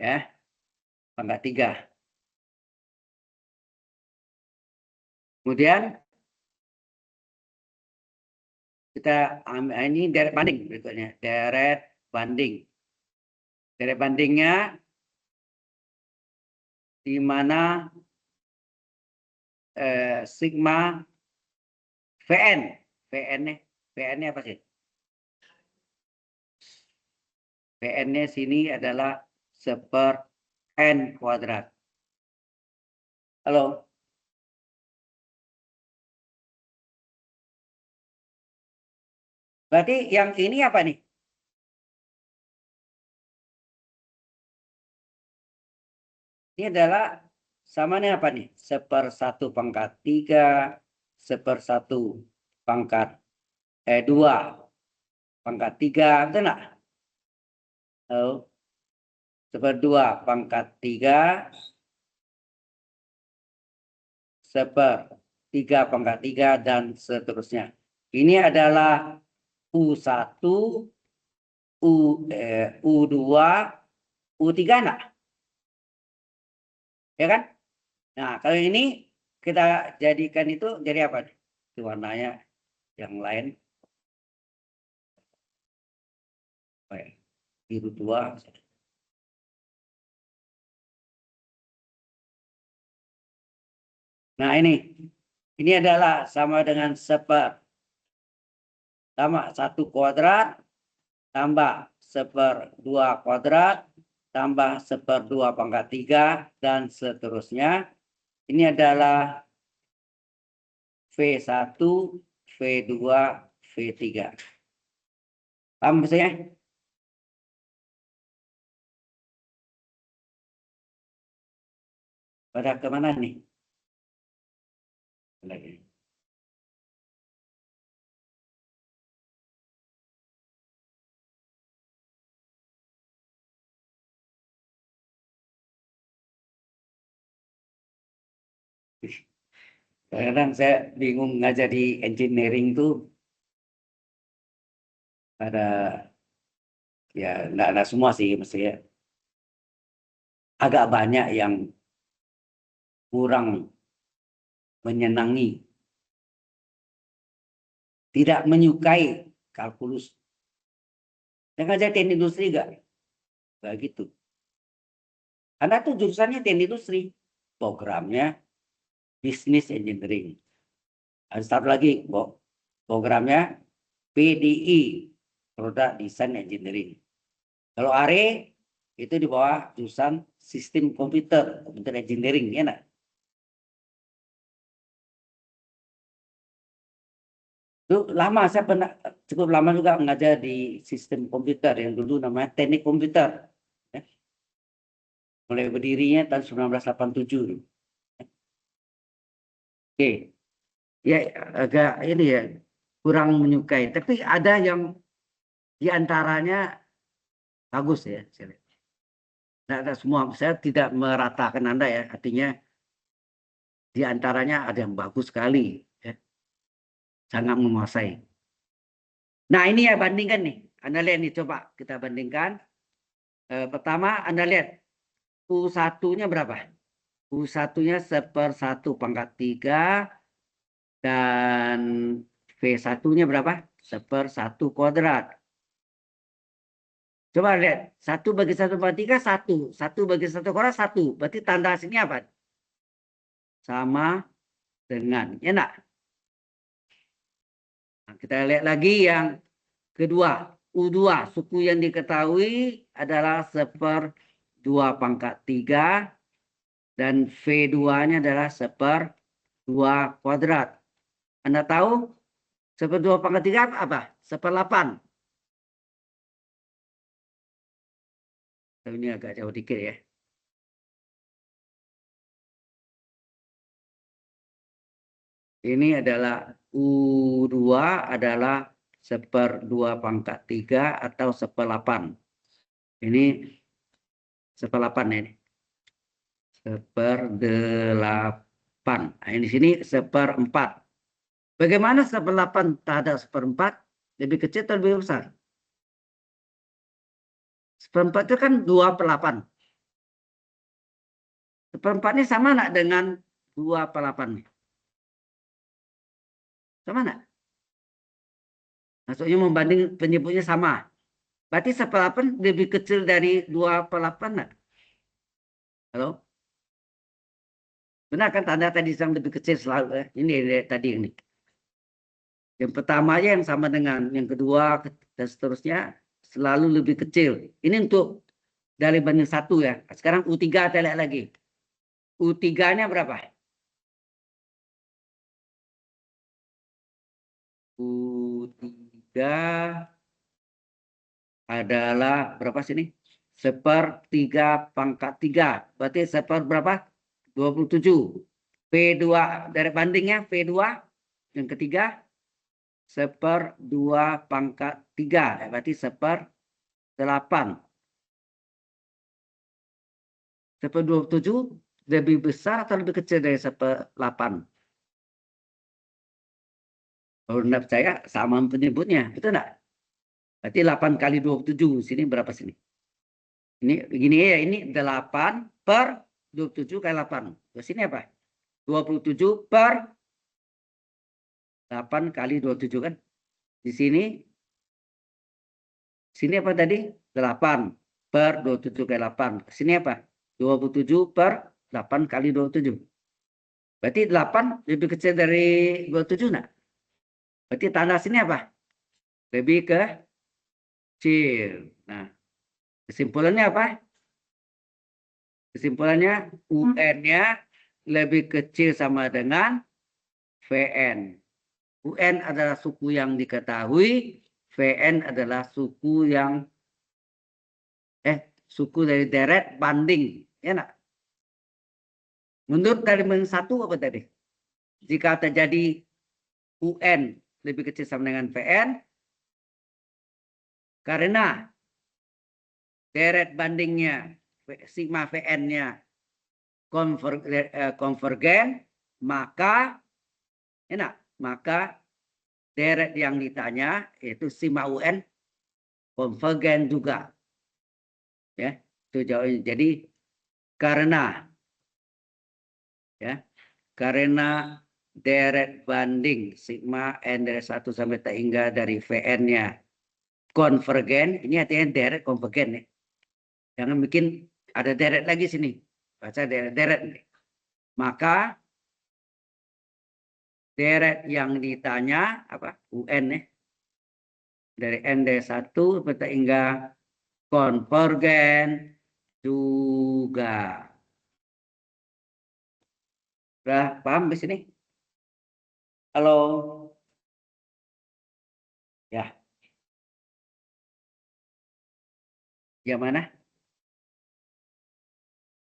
Ya, pangkat 3. Kemudian kita ambil ini deret banding berikutnya. Deret banding. Deret bandingnya di mana sigma VN. VN-nya apa sih? VN-nya sini adalah 1/n kuadrat. Halo? Berarti yang ini apa nih? Ini adalah sama nih apa nih? 1/1 pangkat 3, 1/1 pangkat 2 pangkat 3, betul nggak? Tahu? 1/2 pangkat 3, 1/3 pangkat 3, dan seterusnya. Ini adalah U1, U2, U3 enggak? Ya kan? Nah, kalau ini kita jadikan itu jadi apa? Itu warnanya yang lain. Biru 2. Nah, ini adalah sama dengan sama 1 kuadrat tambah 1/2 kuadrat tambah 1/2 pangkat 3 dan seterusnya. Ini adalah V1, V2, V3. Paham maksudnya? Pada kemana nih? Lagi. Kadang saya bingung ngajar di engineering tuh ada, ya nggak ada semua sih, mestinya agak banyak yang kurang menyenangi, tidak menyukai kalkulus. Yang ngajar teknik industri nggak gitu. Anda tuh jurusannya teknik industri, programnya business engineering. Ada satu lagi, programnya PDE, product design engineering. Kalau ARE itu di bawah jurusan sistem komputer engineering, ya nak? Itu lama, saya pernah cukup lama juga mengajar di sistem komputer yang dulu namanya teknik komputer. Ya. Mulai berdirinya tahun 1987. Oke, ya agak ini ya kurang menyukai. Tapi ada yang diantaranya bagus ya. Nah, ada semua, saya tidak meratakan Anda ya. Artinya diantaranya ada yang bagus sekali, ya, sangat menguasai. Nah ini ya bandingkan nih. Anda lihat nih, coba kita bandingkan. Pertama Anda lihat U1-nya berapa? U1-nya 1/1 pangkat 3 dan V1-nya berapa? 1/1 kuadrat. Coba lihat, 1/1/3 1, 1/1 kuadrat 1. Berarti tanda hasilnya apa? Sama dengan, ya enggak? Nah, kita lihat lagi yang kedua, U2, suku yang diketahui adalah 1/2 pangkat 3 dan V2-nya adalah 1/2 kuadrat. Anda tahu 1/2 pangkat 3 apa? 1/8. Ini agak jauh dikit ya. Ini adalah U2 adalah 1/2 pangkat 3 atau 1/8. Ini 1/8 ya. 1/8. Nah, ini sini 1/4. Bagaimana 1/8 terhadap 1/4? Lebih kecil atau lebih besar? 1/4 itu kan 2/8. 1/4 ini sama nggak dengan 2/8? Sama nggak? Maksudnya membanding penyebutnya sama. Berarti 1/8 lebih kecil dari 2/8 nggak? Halo? Benar kan tanda tadi yang lebih kecil selalu? Ini tadi ini. Yang pertama aja yang sama dengan yang kedua dan seterusnya selalu lebih kecil. Ini untuk dari banding 1 ya. Sekarang U3 kita lihat lagi. U3-nya berapa? U3 adalah berapa sini? 1/3 pangkat 3. Berarti berapa? 27. P2 dari bandingnya P2 yang ketiga 1/2 pangkat 3. Berarti 1/8. 1/27 lebih besar atau lebih kecil dari 1/8? Kalau tidak percaya sama penyebutnya, betul enggak? Berarti 8 kali 27. Sini berapa sini? Ini begini ya, ini 8/27 kali 8. Terus sini apa? 27/8 kali 27 kan? Di sini apa tadi? 8/27 kali 8. Sini apa? 27/8 kali 27. Berarti 8 lebih kecil dari 27 enggak? Berarti tanda sini apa? Lebih kecil. Nah, kesimpulannya apa? Kesimpulannya UN-nya lebih kecil sama dengan VN. UN adalah suku yang diketahui, VN adalah suku yang suku dari deret banding, ya nak? Menurut dari satu apa tadi? Jika terjadi UN lebih kecil sama dengan VN, karena deret bandingnya sigma VN-nya konvergen, maka enak, maka deret yang ditanya yaitu sigma UN konvergen juga. Ya, itu jauh. Jadi karena deret banding sigma n dari 1 sampai t hingga dari VN-nya konvergen, ini artinya deret konvergen ya. Jangan bikin ada deret lagi sini. Baca deret. Maka deret yang ditanya apa? UN ya. Dari n dari 1 sampai t hingga konvergen juga. Udah paham di sini? Halo. Ya. Yang mana?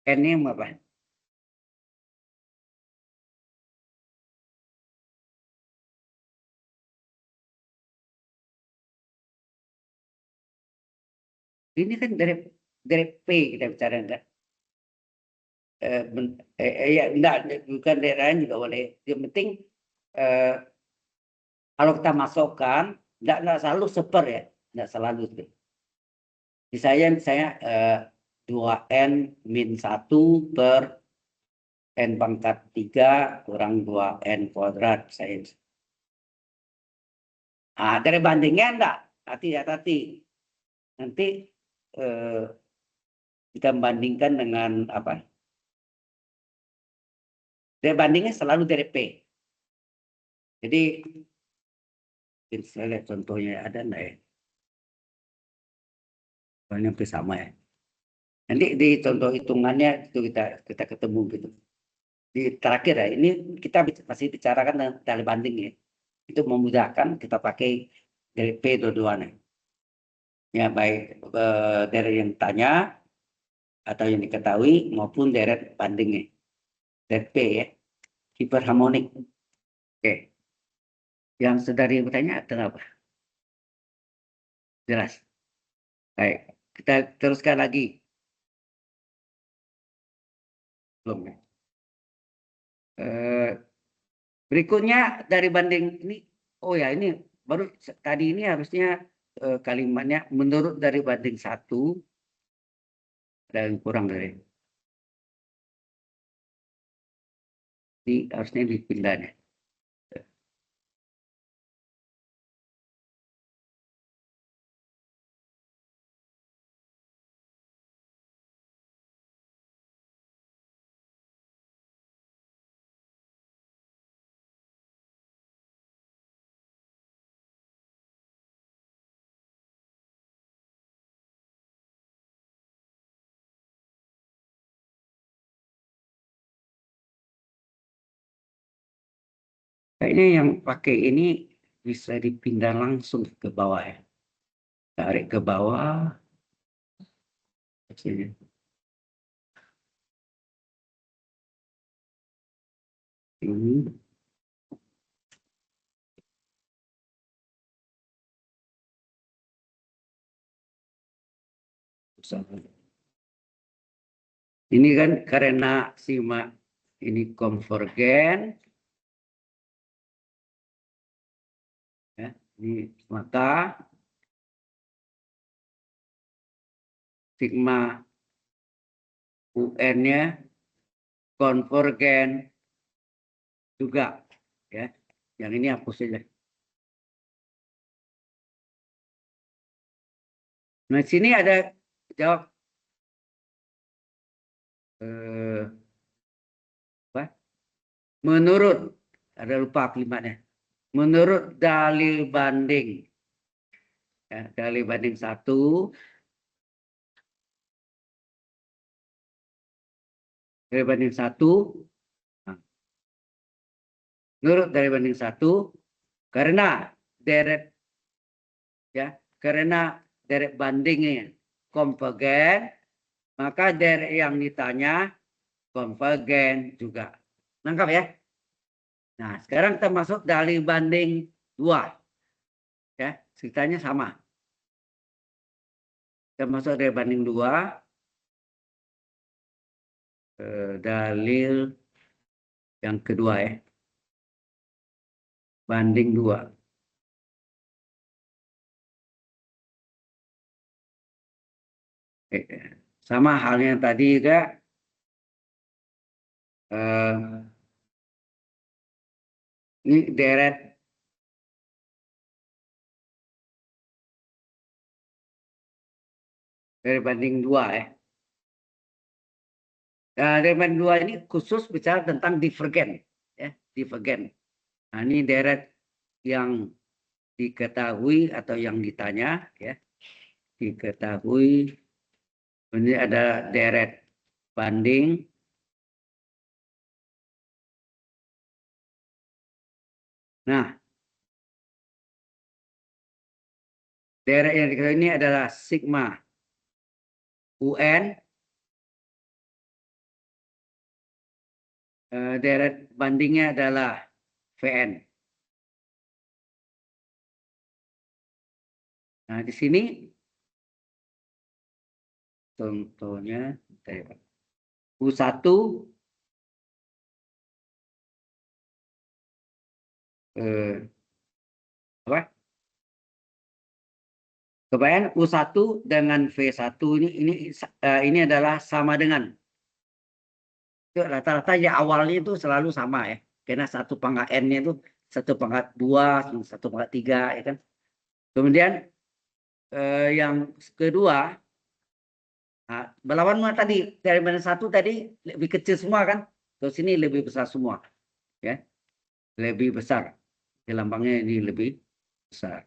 N-nya apa? Ini kan dari P kita bicara enggak? Ya enggak, bukan daerah juga boleh. Yang penting kalau kita masukkan enggak selalu seper ya, enggak selalu. Misalnya 2n-1 per n pangkat 3 kurang 2n kuadrat saya. Dari bandingnya enggak, hati-hati. Nanti kita bandingkan dengan apa? Dari bandingnya selalu dari P. Jadi saya lihat contohnya ada enggak ya? Soalnya hampir sama ya. Nanti di contoh hitungannya itu kita ketemu gitu. Di terakhir ya, ini kita masih bicarakan tentang tali banding ya. Itu memudahkan kita pakai dari P dua-duanya. Ya baik dari yang tanya atau yang diketahui maupun deret bandingnya. Deret P ya. Hiperharmonik. Oke. Yang saudari bertanya kenapa? Jelas. Baik, kita teruskan lagi. Belum ya. Berikutnya dari banding ini, oh ya ini baru tadi ini harusnya kalimatnya menurut dari banding 1 dan kurang dari ini harusnya dipindahnya. Kayaknya yang pakai ini bisa dipindah langsung ke bawah ya. Tarik ke bawah. Sini. Ini. Ini kan karena simak ini konvergen. Ya, ini maka sigma UN-nya konvergen juga, ya. Yang ini hapus saja. Nah, sini ada jawab apa? Menurut, ada lupa kalimatnya. Menurut dalil banding, ya, dalil banding 1, dalil banding 1, nah, menurut dalil banding 1, karena deret, ya, karena deret bandingnya konvergen, maka deret yang ditanya konvergen juga. Nangkap ya? Nah, sekarang kita masuk dalil banding 2. Ya, ceritanya sama. Kita masuk dalil banding 2. Dalil yang kedua ya. Banding 2. Sama halnya tadi juga. Ini deret dari banding 2 ya. Dari banding 2 ini khusus bicara tentang divergen, ya, divergen. Nah, ini deret yang diketahui atau yang ditanya, ya, diketahui. Ini ada deret banding. Nah, deret yang diketahui ini adalah sigma UN. Deret bandingnya adalah VN. Nah, di sini contohnya U1 apa? Kebayang U1 dengan V1 ini adalah sama dengan. Itu rata-rata ya awalnya itu selalu sama ya. Karena 1/n-nya itu 1/2, 1/3 ya kan. Kemudian yang kedua, nah, berlawan tadi dari mana 1 tadi lebih kecil semua kan. Terus ini lebih besar semua. Ya. Lebih besar. Di lambangnya ini lebih besar.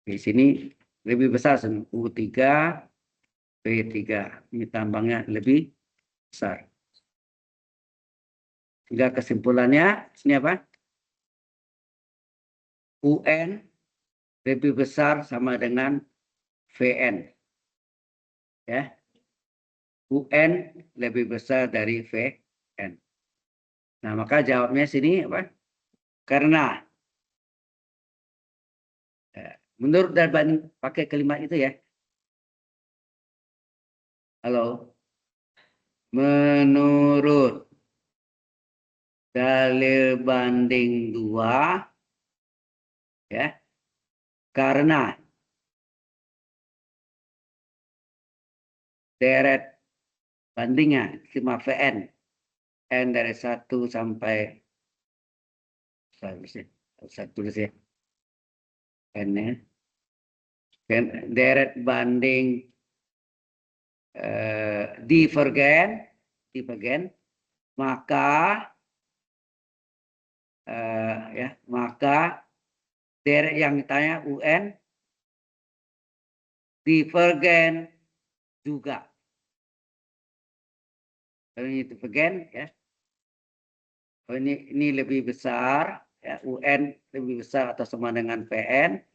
Di sini lebih besar U3, P3. Ini tambangnya lebih besar. Sehingga kesimpulannya ini apa? UN lebih besar sama dengan VN. Ya. UN lebih besar dari VN. Nah, maka jawabnya sini apa? Karena menurut dan banding pakai kalimat itu ya. Halo. Menurut dalil banding 2 ya. Karena deret bandingnya sigma VN N dari 1 sampai 1 tulis ya. N-nya. Deret banding divergen, maka ya, maka deret yang ditanya UN divergen juga. Ini divergen ya. Ini lebih besar ya, UN lebih besar atau sama dengan VN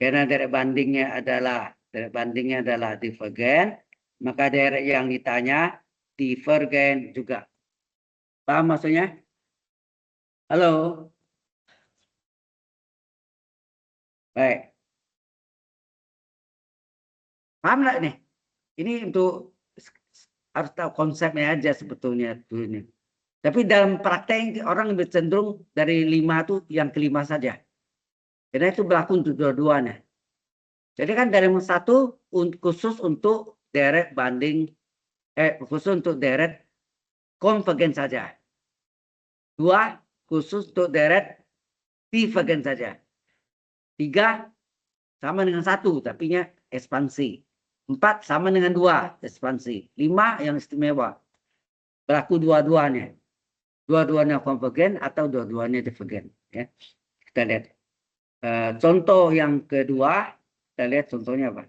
karena deret bandingnya adalah divergen, Maka deret yang ditanya divergen juga. Paham maksudnya? Halo? Baik. Paham nggak nih? Ini untuk harus tahu konsepnya aja sebetulnya. Tapi dalam praktek orang lebih cenderung dari 5 itu yang kelima saja. Karena itu berlaku untuk dua-duanya. Jadi kan dari 1 khusus untuk deret banding, khusus untuk deret konvergen saja. 2 khusus untuk deret divergen saja. 3 sama dengan 1 tapi nya ekspansi. 4 sama dengan 2 ekspansi. 5 yang istimewa. Berlaku dua-duanya. Dua-duanya konvergen atau dua-duanya divergen. Ya. Kita lihat. Contoh yang kedua, kita lihat contohnya apa.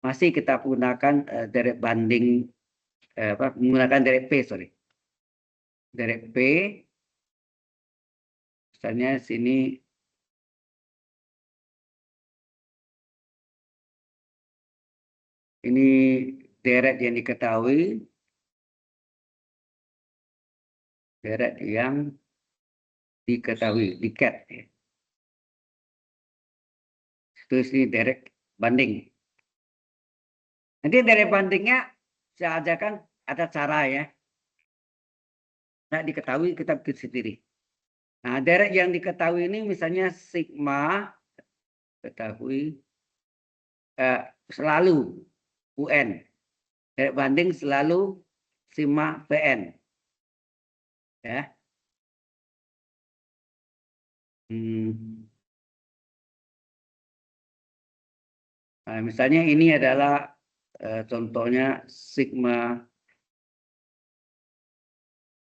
Masih kita gunakan deret banding, menggunakan deret P, sorry. Deret P, misalnya sini, ini deret yang diketahui, deret yang diketahui, diket. Ya. Terus ini deret banding. Nanti deret bandingnya saya ajarkan ada cara ya. Nah, diketahui kita bikin sendiri. Nah, deret yang diketahui ini misalnya sigma ketahui selalu UN. Deret banding selalu sigma PN. Ya. Nah, misalnya ini adalah contohnya sigma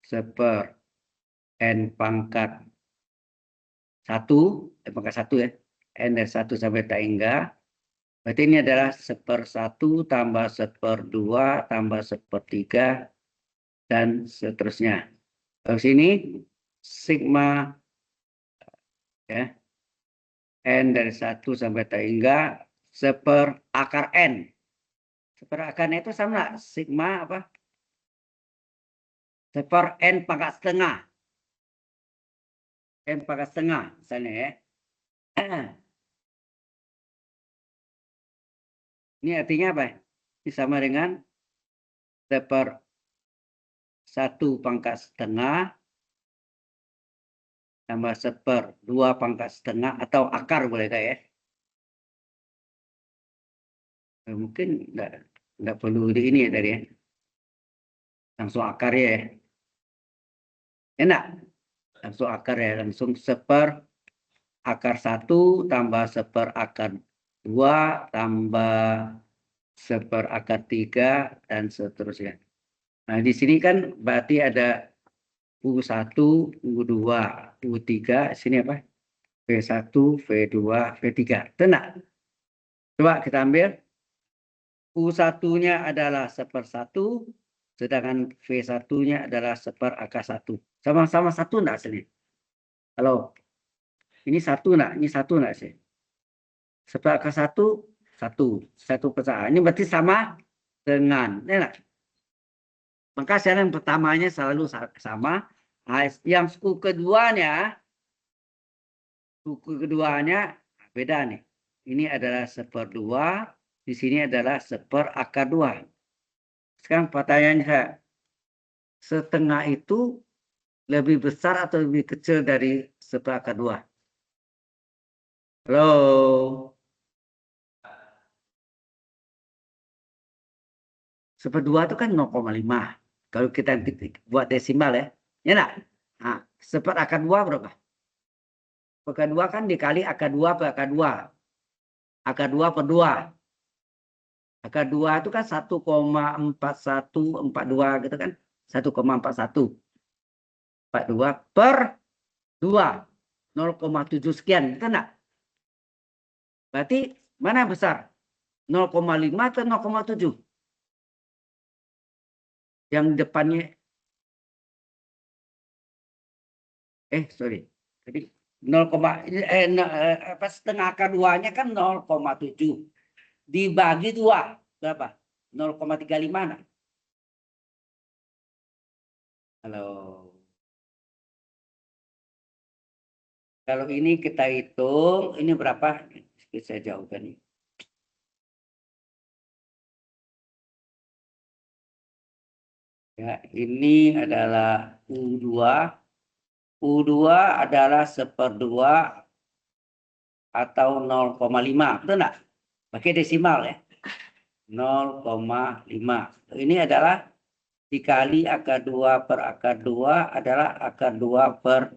seper n pangkat 1, pangkat 1 ya, n dari 1 sampai tak hingga. Berarti ini adalah 1/1 tambah 1/2 tambah 1/3 dan seterusnya. Terus ini sigma ya, n dari 1 sampai tak hingga 1/akar n. 1/akar itu sama sigma apa? 1/n pangkat setengah. N pangkat setengah misalnya ya. Ini artinya apa? Ini sama dengan 1/1 pangkat setengah tambah 1/2 pangkat setengah atau akar boleh tak ya? Mungkin enggak perlu di ini ya tadi ya. Langsung akar ya. Enak. Langsung akar ya, langsung 1/akar 1 tambah 1/akar 2 tambah 1/akar 3 dan seterusnya. Nah, di sini kan berarti ada U1, U2, U3, sini apa? V1, V2, V3. Tenang. Coba kita ambil. U1-nya adalah 1/1, sedangkan V1-nya adalah 1/akar 1. Sama-sama 1 enggak sini? Halo. Ini 1 enggak? Ini 1 enggak sih? 1/akar 1, 1 pecahan. Ini berarti sama dengan. Enak. Maka sekarang yang pertamanya selalu sama. Nah, yang suku keduanya beda nih. Ini adalah 1/2, di sini adalah 1/akar 2. Sekarang pertanyaannya saya, setengah itu lebih besar atau lebih kecil dari 1/akar 2? Halo. 1/2 itu kan 0,5. Kalau kita buat desimal ya. Ya enggak? Nah, 1/akar 2 berapa? Akar 2 kan dikali akar 2 per akar 2. Akar 2 per 2. Akar 2 itu kan 1,4142 gitu kan. 1,41. 42 per 2. 0,7 sekian. Itu enggak? Berarti mana yang besar? 0,5 atau 0,7? Yang depannya. Sorry. Jadi 0, setengah akar 2-nya kan 0,7. Dibagi 2. Berapa? 0,35 nak? Halo. Kalau ini kita hitung, ini berapa? Saya jauhkan nih. Ya, ini adalah U2. U2 adalah 1/2 atau 0,5. Betul nggak? Pakai desimal ya. 0,5. Ini adalah dikali akar 2 per akar 2 adalah akar 2 per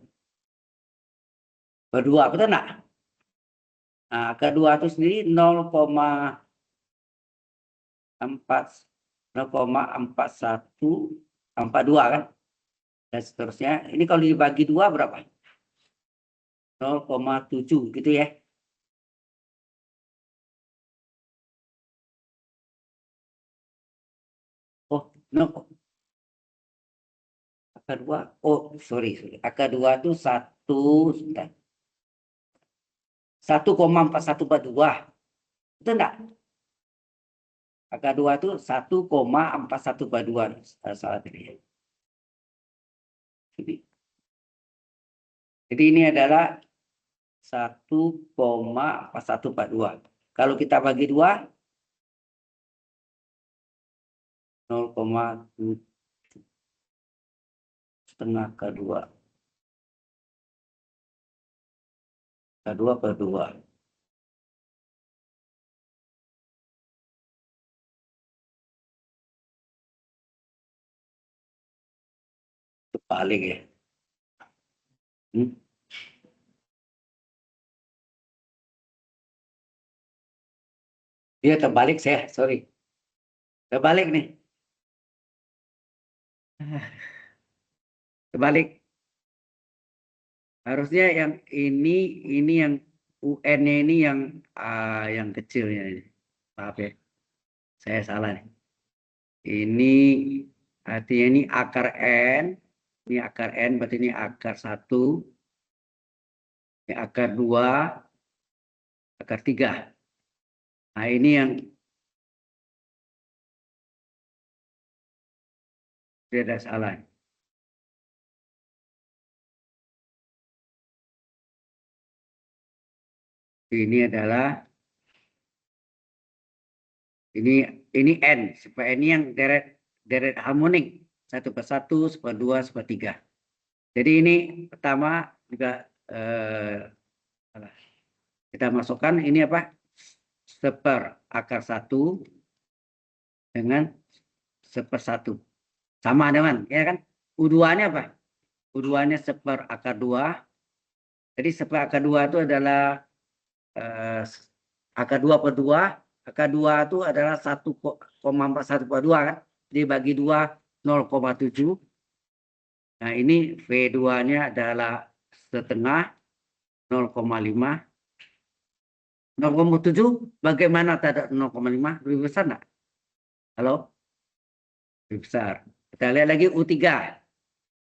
2. Betul nggak? Nah, akar 2 itu sendiri 0,4142 kan? Dan seterusnya. Ini kalau dibagi 2 berapa? 0,7 gitu ya. Oh, no. Akar 2. Oh, sorry. Akar 2 itu 1,4142. Itu enggak? Akar 2 itu 1,4142. Salah tadi ya. Jadi ini adalah 1,4142. Kalau kita bagi 2, 0,7 setengah ke 2. Ke 2 per 2. Itu paling ya. Dia terbalik saya, sorry. Terbalik nih. Terbalik. Harusnya yang ini yang UN-nya ini yang kecilnya ini. Maaf ya. Saya salah nih. Ini artinya ini akar N. Ini akar N berarti ini akar 1. Ini akar 2. Akar 3. Nah, ini yang tidak salah. Ini adalah ini N, supaya ini yang deret harmonik 1/1, 1/2, 1/3. Jadi ini pertama juga kita masukkan ini apa? 1/akar 1 dengan 1/1. Sama dengan, ya kan? U2-nya apa? U2-nya 1/akar 2. Jadi 1/akar 2 itu adalah akar 2 per 2. Akar 2 itu adalah 1,4142 kan? Jadi bagi 2 0,7. Nah, ini V2-nya adalah setengah 0,5. 0,7 bagaimana terhadap 0,5? Lebih besar enggak? Halo? Lebih besar. Kita lihat lagi U3.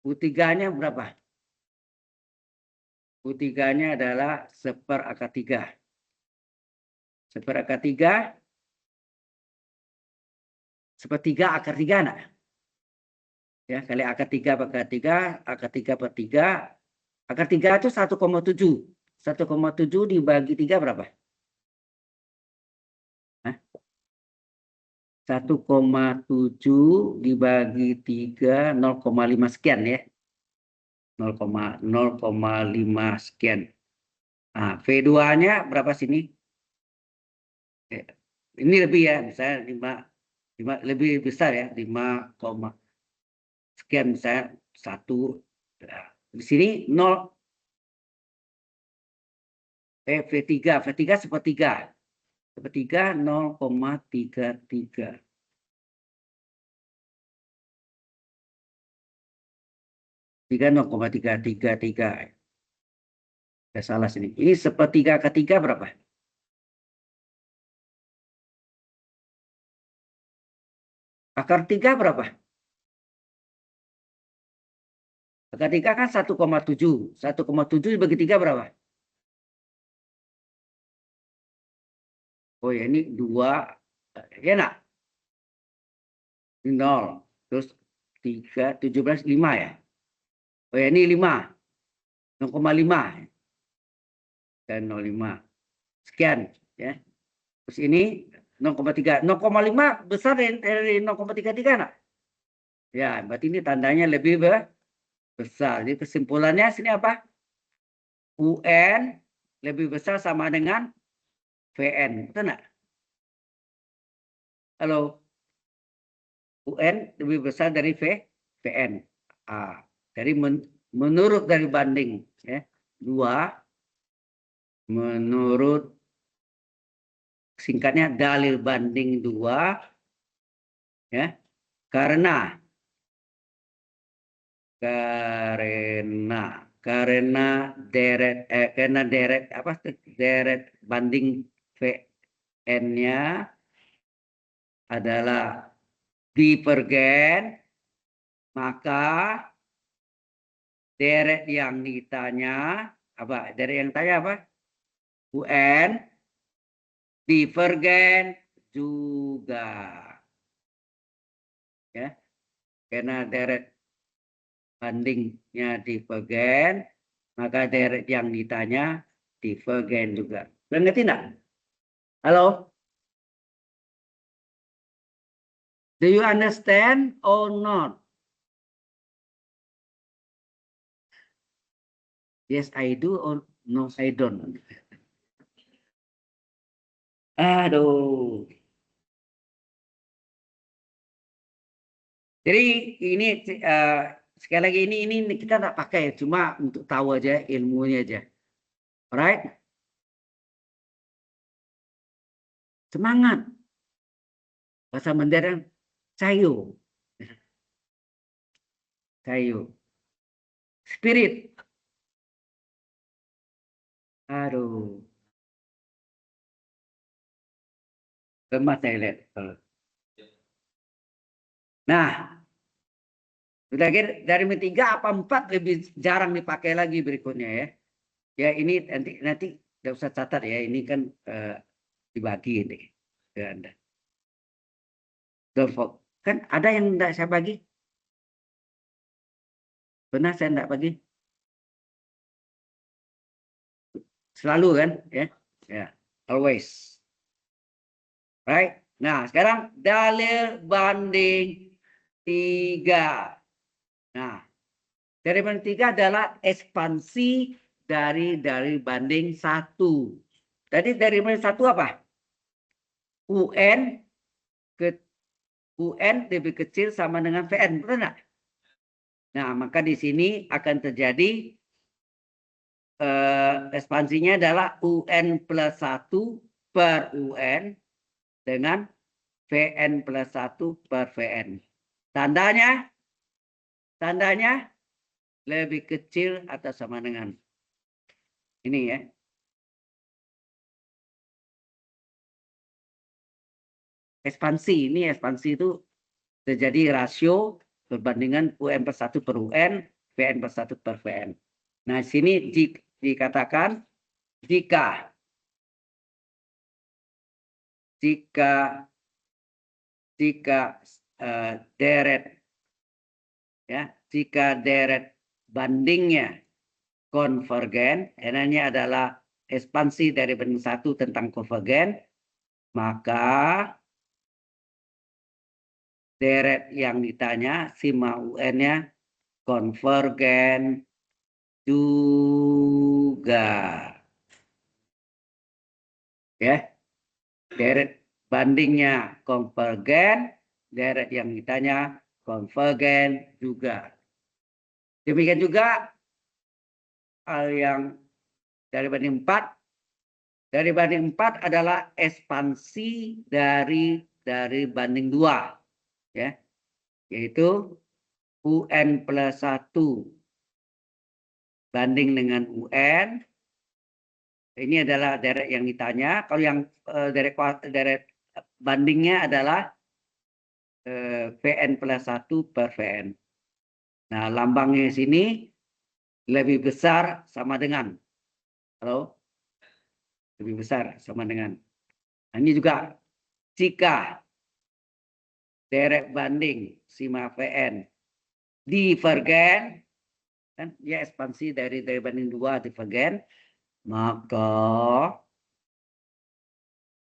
U3-nya berapa? U3-nya adalah 1/akar 3. 1/akar 3. 1/3 akar 3 enggak? Ya, kali akar 3 per akar 3, akar 3 per 3. Akar 3 itu 1,7. 1,7 dibagi 3 berapa? 1,7 dibagi 3, 0,5 sekian ya. 0,5 sekian. Nah, V2-nya berapa sini? Ini lebih ya, misalnya 5 lebih besar ya, 5, sekian misalnya 1. Nah, di sini 0. V3 1/3. 1/3 0,33. 3 0,333. Ya, salah sini. Ini 1/3 berapa? Akar 3 berapa? Akar 3 kan 1,7. 1,7 dibagi 3 berapa? Oh ya, ini 2. Ya nak? 0. Terus 3, 17, 5 ya. Oh ya, ini 5. 0,5. Dan 0,5. Sekian. Ya. Terus ini 0,3. 0,5 besar dari 0,33 enggak? Ya, berarti ini tandanya lebih besar. Jadi kesimpulannya sini apa? UN lebih besar sama dengan VN. Betul enggak? Halo. UN lebih besar dari VN. Dari menurut dari banding ya. 2 menurut singkatnya dalil banding 2 ya. Karena deret apa deret banding VN-nya adalah divergen, maka deret yang ditanya apa? Deret yang tanya apa? UN divergen juga. Ya. Karena deret bandingnya divergen, maka deret yang ditanya divergen juga. Ngerti enggak? Halo? Do you understand or not? Yes, I do or no, I don't. Aduh. Jadi ini sekali lagi ini kita tak pakai, cuma untuk tahu aja ilmunya aja. Alright? Semangat. Bahasa Mandarin cayo. Cayo. Spirit. Aduh. Lemah saya lihat. Nah, sudah dari 3 apa 4 lebih jarang dipakai lagi berikutnya ya. Ya ini nanti tidak usah catat ya. Ini kan dibagi ini ke Anda. Kan ada yang tidak saya bagi? Benar saya tidak bagi? Selalu kan? Ya, ya, always. Right? Nah, sekarang dalil banding 3. Nah, dari banding 3 adalah ekspansi dari banding 1. Tadi dari banding 1 apa? UN lebih kecil sama dengan VN, betul enggak? Nah, maka di sini akan terjadi ekspansinya adalah UN plus 1 per UN dengan VN plus 1 per VN. Tandanya lebih kecil atau sama dengan ini ya. Ekspansi itu terjadi rasio perbandingan UN per 1 per UN, VN per 1 per VN. Nah, sini dikatakan jika deret ya, jika deret bandingnya konvergen, enaknya adalah ekspansi dari banding 1 tentang konvergen, maka deret yang ditanya sigma UN-nya konvergen juga. Ya. Deret bandingnya konvergen, deret yang ditanya konvergen juga. Demikian juga hal yang dari banding 4. Dari banding 4 adalah ekspansi dari banding 2. Ya. Yaitu UN plus 1 banding dengan UN. Ini adalah deret yang ditanya. Kalau yang deret bandingnya adalah VN plus 1 per VN. Nah, lambangnya sini lebih besar sama dengan. Halo? Lebih besar sama dengan. Nah, ini juga jika Direct banding sigma Vn. Divergen. Kan dia ekspansi dari banding 2 divergen. Maka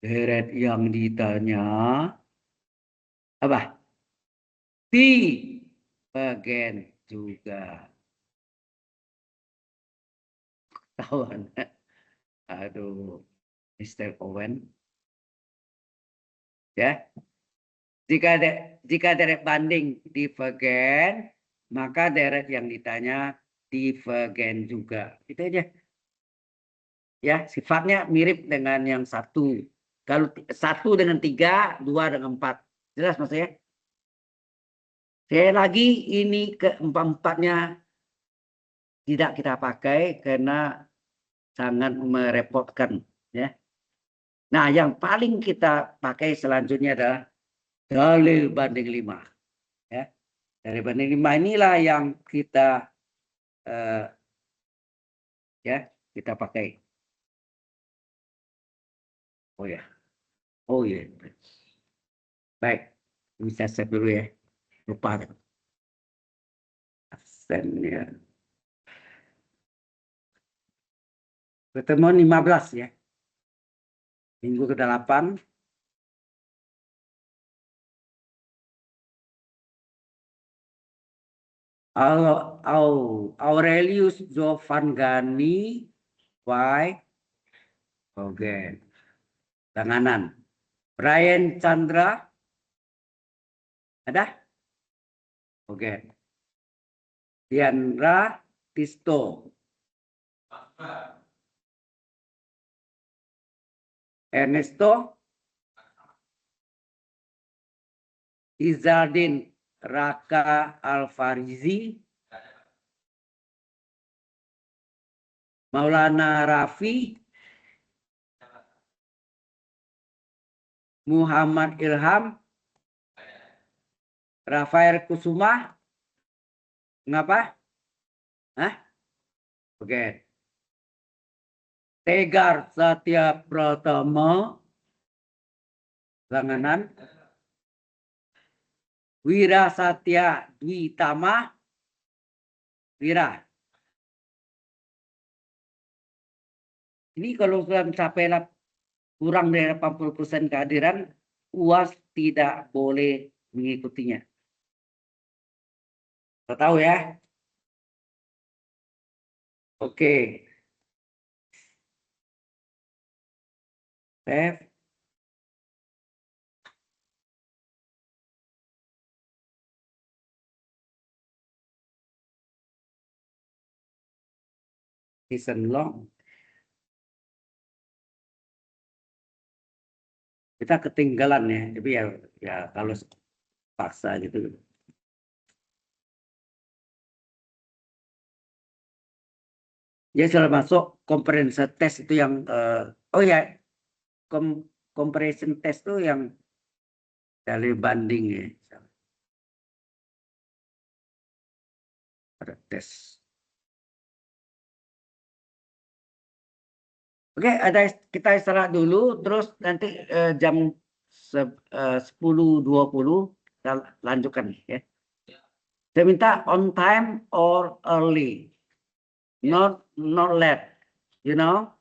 deret yang ditanya apa? Divergen juga. Tahuan. Aduh, Mr. Owen. Ya. Jika deret banding divergen, maka deret yang ditanya divergen juga. Itu aja. Ya, sifatnya mirip dengan yang satu. Kalau 1 dengan 3, 2 dengan 4. Jelas maksudnya? Sekali lagi ini keempat-empatnya tidak kita pakai karena sangat merepotkan. Ya. Nah, yang paling kita pakai selanjutnya adalah dalil banding 5. Ya. Dalil banding 5 inilah yang kita kita pakai. Oh ya. Oh ya. Baik. Bisa save dulu ya. Lupa. Absennya. Pertemuan 15 ya. Minggu ke-8. Aurelius Giovanni Y. Oke. Tanganan. Brian Chandra. Ada? Oke. Diandra Tisto. Ernesto Izaldin Raka Alfarizi. Maulana Rafi. Muhammad Ilham. Rafael Kusuma. Ngapa? Hah? Oke. Tegar Satya Pratama. Langanan. Wira Satya Dwitama. Wira. Ini kalau sudah mencapai kurang dari 80% kehadiran, UAS tidak boleh mengikutinya. Kita tahu ya. Oke. Save. Listen long. Kita ketinggalan ya, tapi ya kalau paksa gitu. Ya sudah masuk comprehension test itu yang oh ya comparison test itu yang dari banding ya. Ada tes. Oke, kita istirahat dulu, terus nanti jam 10.20 kita lanjutkan ya. Saya minta on time or early, not late, you know.